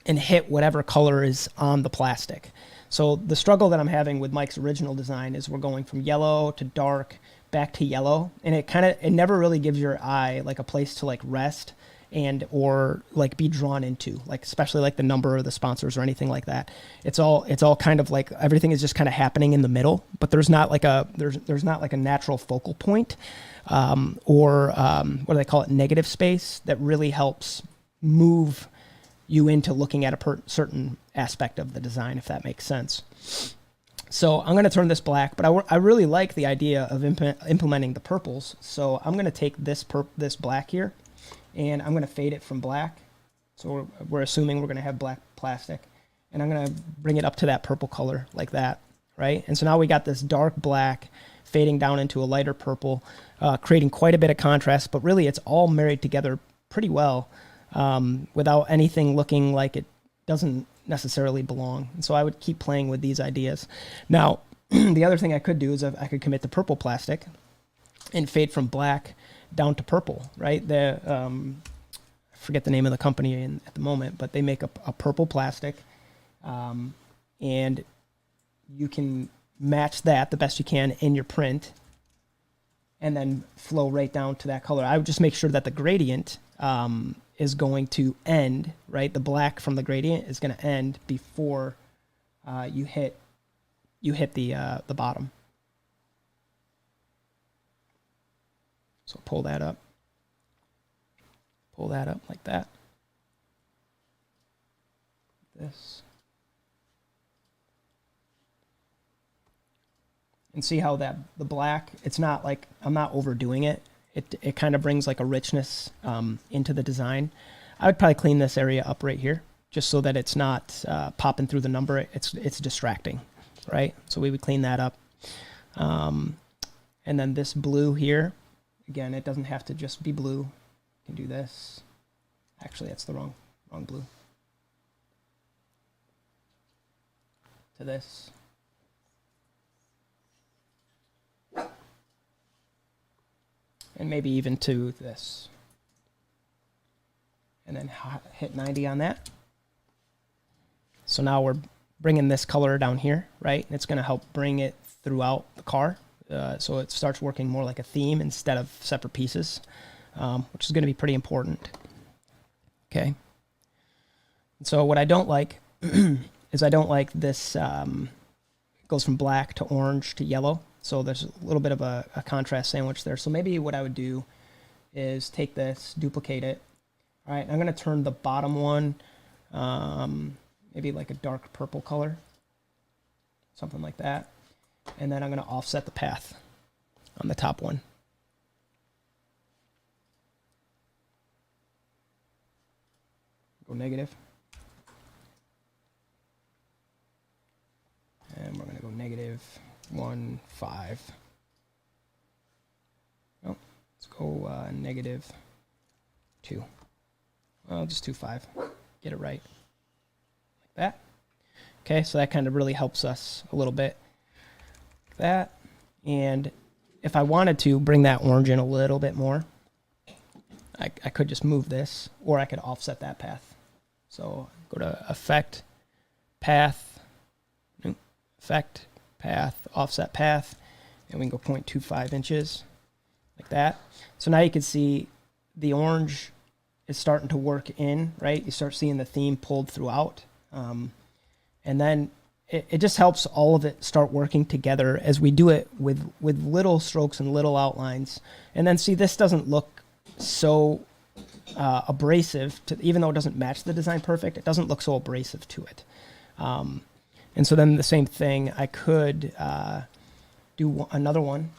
and hit whatever color is on the plastic. So the struggle that I'm having with Mike's original design is we're going from yellow to dark back to yellow, and it never really gives your eye like a place to like rest and or like be drawn into, like especially like the number of the sponsors or anything like that. It's all kind of like everything is just kind of happening in the middle, but there's not like a natural focal point or what do they call it, negative space that really helps move you into looking at a certain aspect of the design, if that makes sense. So I'm going to turn this black, but I really like the idea of implementing the purples. So I'm going to take this black here, and I'm going to fade it from black. So we're assuming we're going to have black plastic, and I'm going to bring it up to that purple color like that, right? And so now we got this dark black fading down into a lighter purple, creating quite a bit of contrast, but really it's all married together pretty well without anything looking like it doesn't necessarily belong. And so I would keep playing with these ideas. Now, the other thing I could do is I could commit to purple plastic and fade from black down to purple, right? I forget the name of the company at the moment, but they make a purple plastic, and you can match that the best you can in your print and then flow right down to that color. I would just make sure that the gradient is going to end, right? The black from the gradient is going to end before you hit the bottom. So pull that up like that. This. And see how the black, it's not like, I'm not overdoing it. It kind of brings like a richness into the design. I would probably clean this area up right here, just so that it's not popping through the number. It's distracting, right? So we would clean that up. And then this blue here, again, it doesn't have to just be blue. You can do this. Actually, that's the wrong blue. To this. And maybe even to this. And then hit 90 on that. So now we're bringing this color down here, right? And it's going to help bring it throughout the car. So it starts working more like a theme instead of separate pieces, which is going to be pretty important. Okay. And so what I don't like is I don't like this, it goes from black to orange to yellow. So there's a little bit of a contrast sandwich there. So maybe what I would do is take this, duplicate it. All right, I'm going to turn the bottom one maybe like a dark purple color, something like that. And then I'm going to offset the path on the top one. Go negative. And we're going to go negative 1, 5. Oh, let's go negative 2. Well, just 2, 5. Get it right. Like that. Okay, so that kind of really helps us a little bit. Like that. And if I wanted to bring that orange in a little bit more, I could just move this, or I could offset that path. So go to Effect, Path, Effect, Path, Offset Path, and we can go 0.25 inches, like that. So now you can see the orange is starting to work in, right? You start seeing the theme pulled throughout. And then it just helps all of it start working together as we do it with little strokes and little outlines. And then see, this doesn't look so abrasive, even though it doesn't match the design perfect, it doesn't look so abrasive to it. And so then the same thing, I could do another one.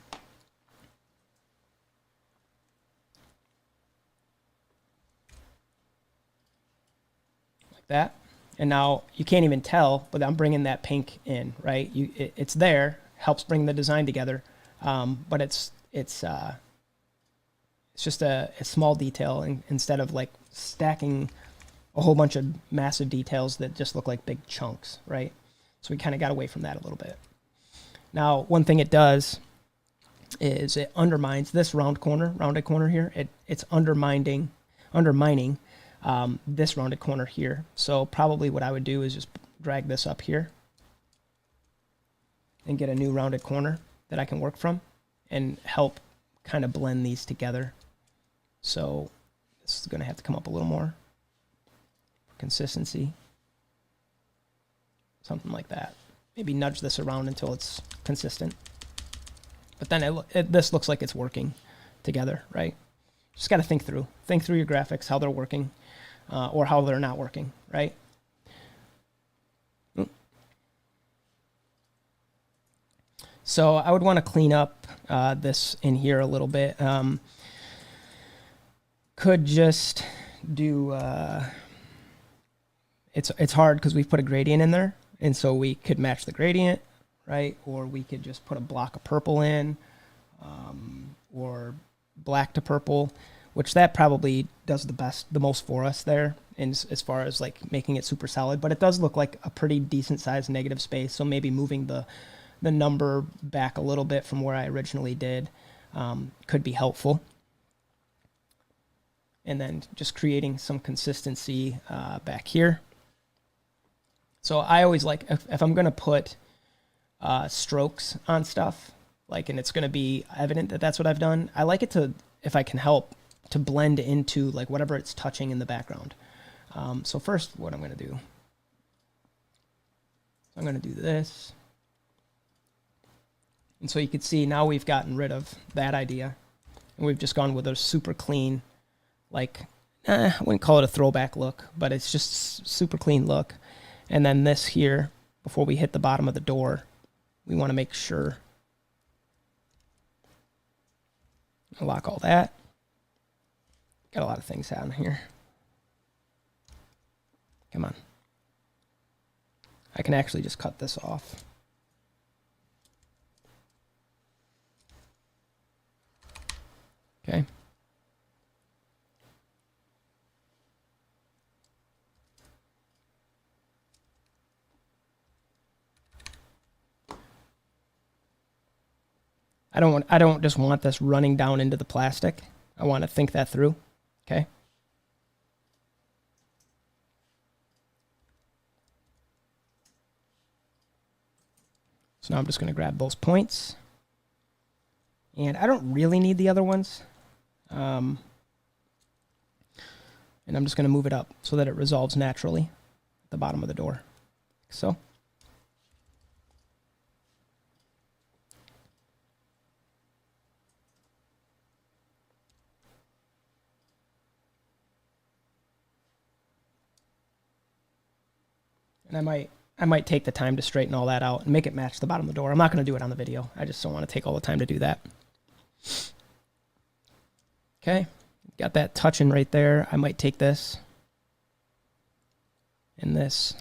Like that. And now you can't even tell, but I'm bringing that pink in, right? It's there, helps bring the design together, but it's just a small detail instead of like stacking a whole bunch of massive details that just look like big chunks, right? So we kind of got away from that a little bit. Now, one thing it does is it undermines this rounded corner here. It's undermining this rounded corner here. So probably what I would do is just drag this up here and get a new rounded corner that I can work from and help kind of blend these together. So this is going to have to come up a little more for consistency. Something like that. Maybe nudge this around until it's consistent. But then this looks like it's working together, right? Just got to think through your graphics, how they're working, or how they're not working, right? So I would want to clean up this in here a little bit. Could just do, it's hard because we've put a gradient in there, and so we could match the gradient, right? Or we could just put a block of purple in, or black to purple, which that probably does the most for us there, in as far as like making it super solid. But it does look like a pretty decent sized negative space, so maybe moving the number back a little bit from where I originally did could be helpful. And then just creating some consistency back here. So I always like, if I'm going to put strokes on stuff, like, and it's going to be evident that that's what I've done, I like it to, if I can help, to blend into like whatever it's touching in the background. So first, what I'm going to do, I'm going to do this. And so you can see now we've gotten rid of that idea, and we've just gone with a super clean, like, I wouldn't call it a throwback look, but it's just super clean look. And then this here, before we hit the bottom of the door, we want to make sure, lock all that. Got a lot of things down here. Come on. I can actually just cut this off. Okay. I don't just want this running down into the plastic. I want to think that through. Okay. So now I'm just going to grab those points. And I don't really need the other ones. And I'm just going to move it up so that it resolves naturally at the bottom of the door. Like so. And I might take the time to straighten all that out and make it match the bottom of the door. I'm not going to do it on the video. I just don't want to take all the time to do that. Okay, got that touching right there. I might take this and this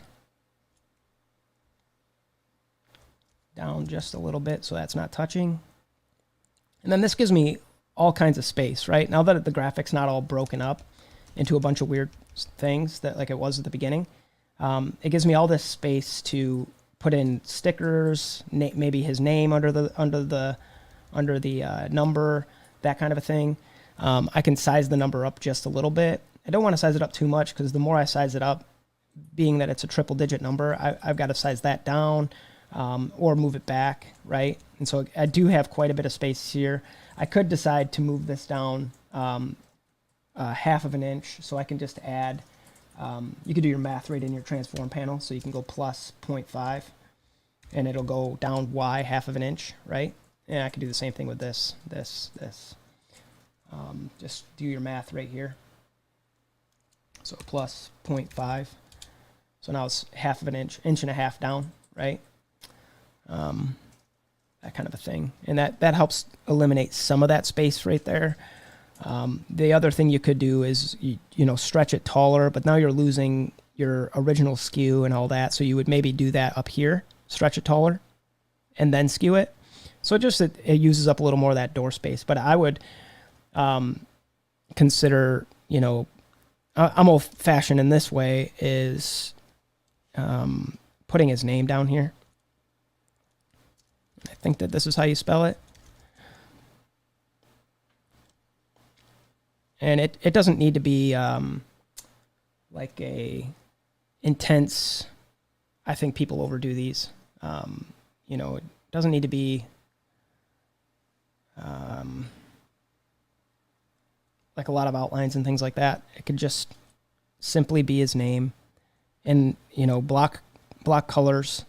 down just a little bit so that's not touching. And then this gives me all kinds of space, right? Now that the graphic's not all broken up into a bunch of weird things that like it was at the beginning, it gives me all this space to put in stickers, maybe his name under the number, that kind of a thing. I can size the number up just a little bit. I don't want to size it up too much because the more I size it up, being that it's a triple digit number, I've got to size that down or move it back, right? And so I do have quite a bit of space here. I could decide to move this down half of an inch, so I can just add, you could do your math right in your transform panel, so you can go plus 0.5 and it'll go down Y half of an inch, right? And I can do the same thing with this. Just do your math right here. So plus 0.5. So now it's half of an inch and a half down, right? That kind of a thing. And that helps eliminate some of that space right there. The other thing you could do is, stretch it taller, but now you're losing your original skew and all that. So you would maybe do that up here, stretch it taller, and then skew it. So it uses up a little more of that door space. But I would consider, I'm old-fashioned in this way, is putting his name down here. I think that this is how you spell it. And it doesn't need to be like a intense, I think people overdo these. You know, it doesn't need to be like a lot of outlines and things like that. It could just simply be his name and, you know, block colors.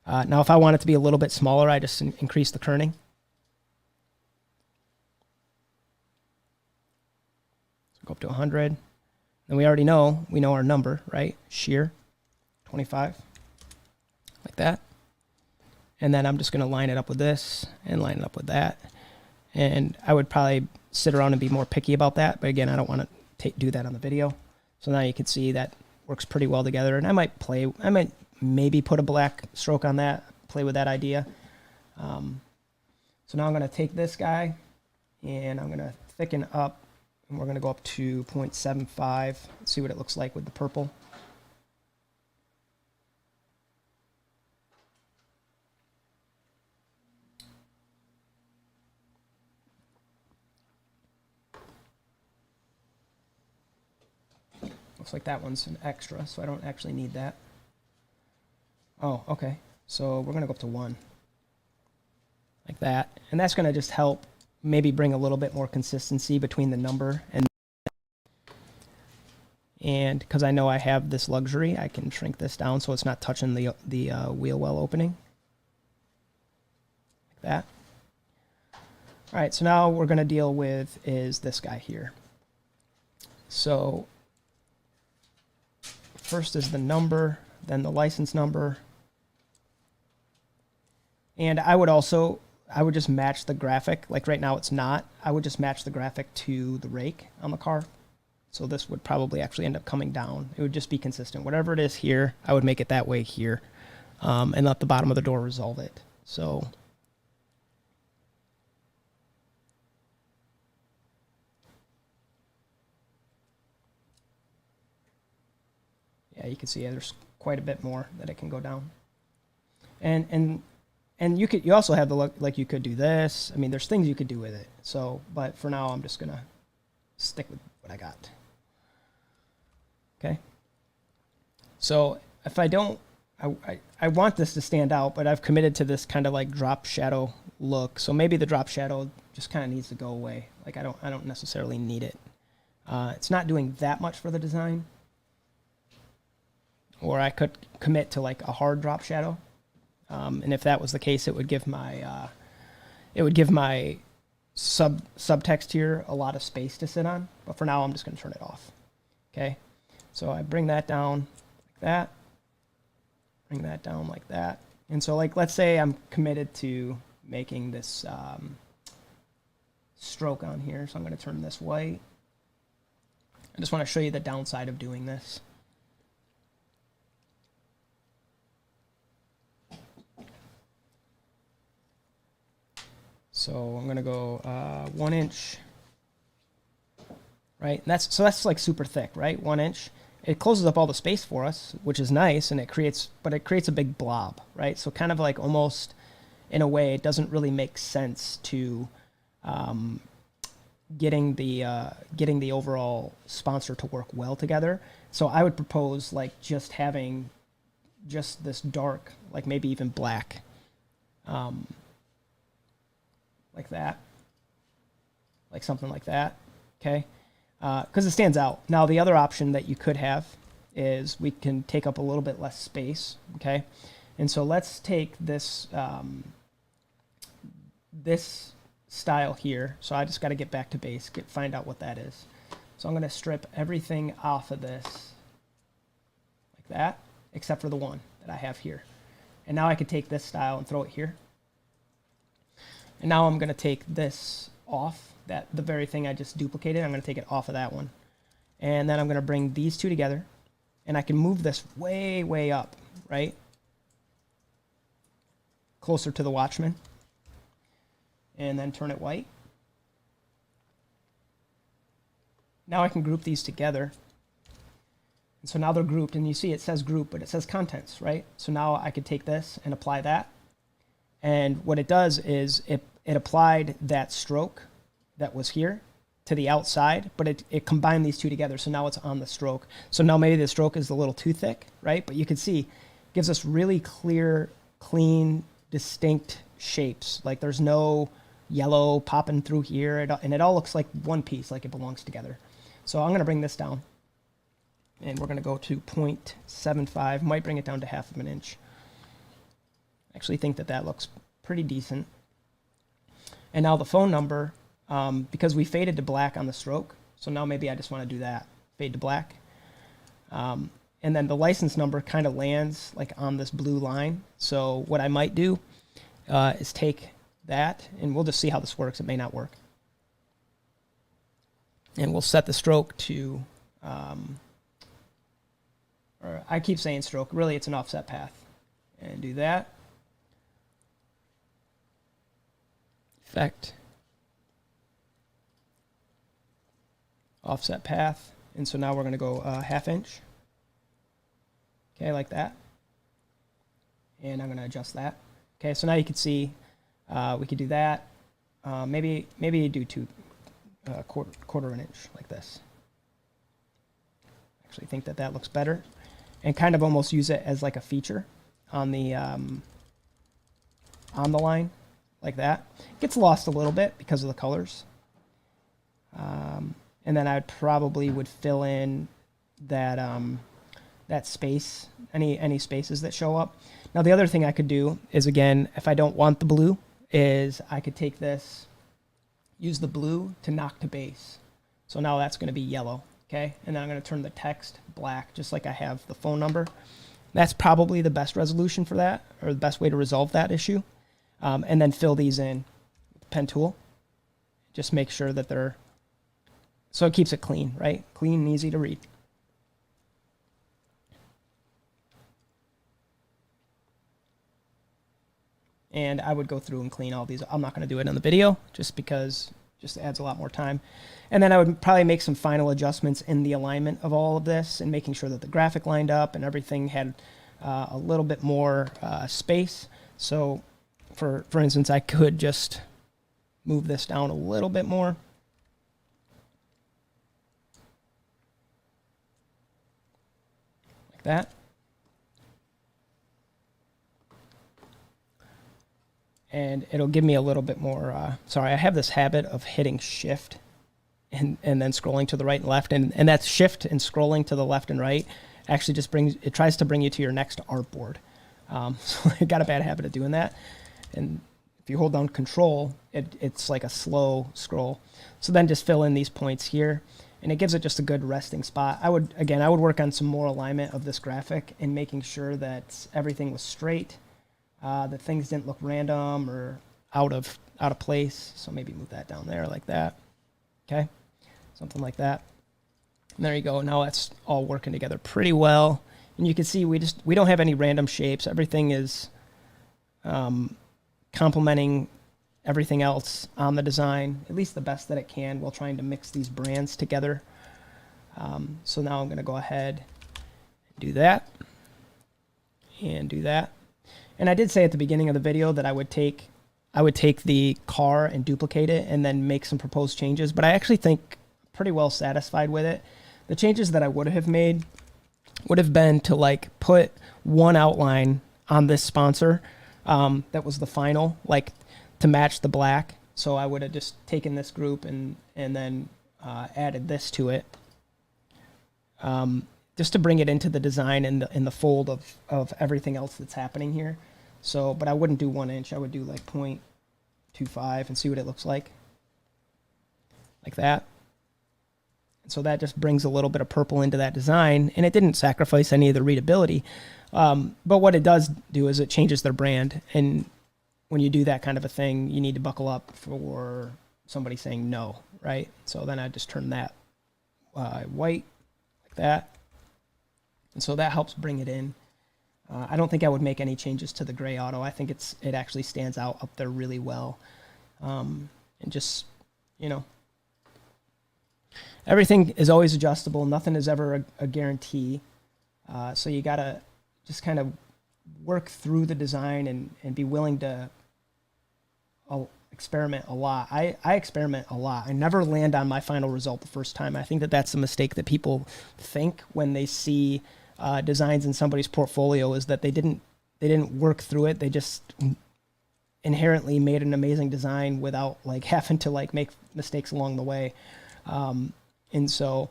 Now, if I want it to be a little bit smaller, I just increase the kerning. So go up to 100. And we already know, we know our number, right? Shear, 25, like that. And then I'm just going to line it up with this and line it up with that. And I would probably sit around and be more picky about that. But again, I don't want to do that on the video. So now you can see that works pretty well together. And I might maybe put a black stroke on that, play with that idea. So now I'm going to take this guy and I'm going to thicken up, and we're going to go up to 0.75, see what it looks like with the purple. Looks like that one's an extra, so I don't actually need that. Oh, okay. So we're going to go up to 1. Like that. And that's going to just help maybe bring a little bit more consistency between the number and because I know I have this luxury, I can shrink this down so it's not touching the wheel well opening. Like that. All right, so now we're going to deal with is this guy here. So first is the number, then the license number. And I would just match the graphic. Like right now it's not. I would just match the graphic to the rake on the car. So this would probably actually end up coming down. It would just be consistent. Whatever it is here, I would make it that way here. And let the bottom of the door resolve it. So yeah, you can see there's quite a bit more that it can go down. And you also have the look, like you could do this. I mean, there's things you could do with it. So, but for now, I'm just gonna stick with what I got. Okay. So if I don't, I want this to stand out, but I've committed to this kind of like drop shadow look. So maybe the drop shadow just kind of needs to go away. Like I don't necessarily need it. It's not doing that much for the design. Or I could commit to like a hard drop shadow. And if that was the case, it would give my subtext here a lot of space to sit on. But for now, I'm just going to turn it off. Okay, so I bring that down like that, bring that down like that. And so like, let's say I'm committed to making this stroke on here. So I'm going to turn this white. I just want to show you the downside of doing this. So I'm going to go 1 inch, right? And that's like super thick, right? 1 inch. It closes up all the space for us, which is nice, and it creates a big blob, right? So kind of like almost in a way, it doesn't really make sense to getting the overall sponsor to work well together. So I would propose like just having just this dark, like maybe even black. Like that, like something like that, okay? Because it stands out. Now, the other option that you could have is we can take up a little bit less space, okay? And so let's take this, this style here. So I just got to get back to base, find out what that is. So I'm going to strip everything off of this like that, except for the one that I have here. And now I could take this style and throw it here. And now I'm going to take this off, the very thing I just duplicated. I'm going to take it off of that one. And then I'm going to bring these two together. And I can move this way, way up, right? Closer to the Watchman. And then turn it white. Now I can group these together. So now they're grouped, and you see it says group, but it says contents, right? So now I could take this and apply that. And what it does is it applied that stroke that was here to the outside, but it combined these two together. So now it's on the stroke. So now maybe the stroke is a little too thick, right? But you can see, it gives us really clear, clean, distinct shapes. Like there's no yellow popping through here, and it all looks like one piece, like it belongs together. So I'm going to bring this down, and we're going to go to 0.75, might bring it down to 1/2 inch. I actually think that looks pretty decent. And now the phone number, because we faded to black on the stroke, so now maybe I just want to do that, fade to black. And then the license number kind of lands like on this blue line. So what I might do is take that, and we'll just see how this works. It may not work. And we'll set the stroke to, or I keep saying stroke, really it's an offset path. And do that. Effect. Offset path. And so now we're going to go 1/2 inch. Okay, like that. And I'm going to adjust that. Okay, so now you can see we could do that. Maybe do quarter of an inch like this. Actually think that looks better, and kind of almost use it as like a feature on the line, like that. It gets lost a little bit because of the colors. And then I probably would fill in that that space, any spaces that show up. Now the other thing I could do is, again, if I don't want the blue, is I could take this, use the blue to knock to base. So now that's going to be yellow, okay? And then I'm going to turn the text black, just like I have the phone number. That's probably the best resolution for that, or the best way to resolve that issue. And then fill these in with the pen tool. Just make sure that they're, so it keeps it clean, right? Clean and easy to read. And I would go through and clean all these. I'm not going to do it in the video just because it just adds a lot more time. And then I would probably make some final adjustments in the alignment of all of this, and making sure that the graphic lined up and everything had a little bit more space. So for instance, I could just move this down a little bit more. Like that. And it'll give me a little bit more, sorry, I have this habit of hitting shift and then scrolling to the right and left, and that shift and scrolling to the left and right actually just tries to bring you to your next artboard. So I got a bad habit of doing that. And if you hold down control, it's like a slow scroll. So then just fill in these points here, and it gives it just a good resting spot. I would work on some more alignment of this graphic and making sure that everything was straight. That things didn't look random or out of place. So maybe move that down there like that. Okay, something like that. And there you go. Now that's all working together pretty well. And you can see we don't have any random shapes. Everything is complementing everything else on the design, at least the best that it can, while trying to mix these brands together. So now I'm going to go ahead and do that and do that. And I did say at the beginning of the video that I would take the car and duplicate it and then make some proposed changes, but I actually think pretty well satisfied with it. The changes that I would have made would have been to like put one outline on this sponsor that was the final, like to match the black. So I would have just taken this group and then added this to it, just to bring it into the design and in the fold of everything else that's happening here. So, but I wouldn't do 1 inch. I would do like 0.25 and see what it looks like that. And so that just brings a little bit of purple into that design, and it didn't sacrifice any of the readability. But what it does do is it changes their brand. And when you do that kind of a thing, you need to buckle up for somebody saying no, right? So then I just turn that white like that. And so that helps bring it in. I don't think I would make any changes to the gray auto. I think it actually stands out up there really well. And just, everything is always adjustable. Nothing is ever a guarantee. So you got to just kind of work through the design and be willing to experiment a lot. I experiment a lot. I never land on my final result the first time. I think that that's a mistake that people think when they see designs in somebody's portfolio, is that they didn't work through it. They just inherently made an amazing design without like having to like make mistakes along the way. And so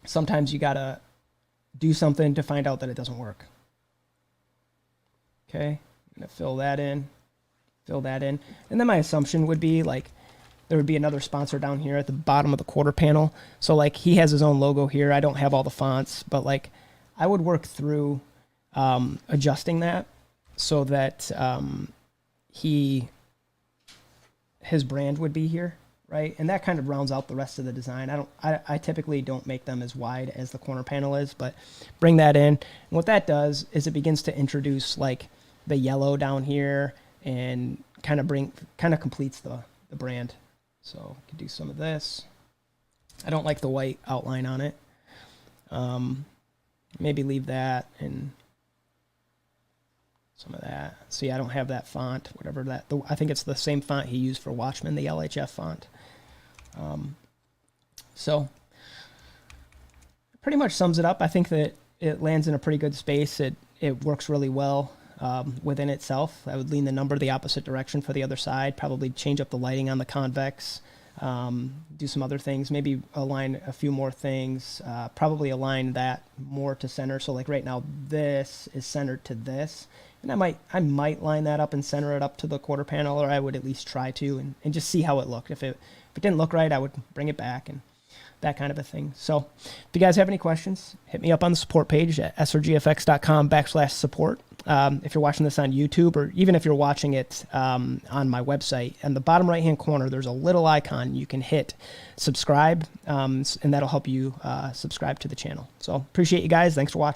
sometimes you gotta do something to find out that it doesn't work. Okay, I'm gonna fill that in. And then my assumption would be like there would be another sponsor down here at the bottom of the quarter panel. So like he has his own logo here. I don't have all the fonts, but like I would work through adjusting that so that his brand would be here, right? And that kind of rounds out the rest of the design. I typically don't make them as wide as the corner panel is, but bring that in. And what that does is it begins to introduce like the yellow down here and kind of completes the brand. So I could do some of this. I don't like the white outline on it. Maybe leave that and some of that. See, I don't have that font, whatever that, I think it's the same font he used for Watchmen, the LHF font. So pretty much sums it up. I think that it lands in a pretty good space. It works really well within itself. I would lean the number the opposite direction for the other side, probably change up the lighting on the convex, do some other things, maybe align a few more things, probably align that more to center. So like right now, this is centered to this. And I might line that up and center it up to the quarter panel, or I would at least try to, and just see how it looked. If it didn't look right, I would bring it back and that kind of a thing. So if you guys have any questions, hit me up on the support page at srgfx.com/support. If you're watching this on YouTube, or even if you're watching it on my website, in the bottom right-hand corner, there's a little icon you can hit subscribe, and that'll help you subscribe to the channel. So appreciate you guys. Thanks for watching.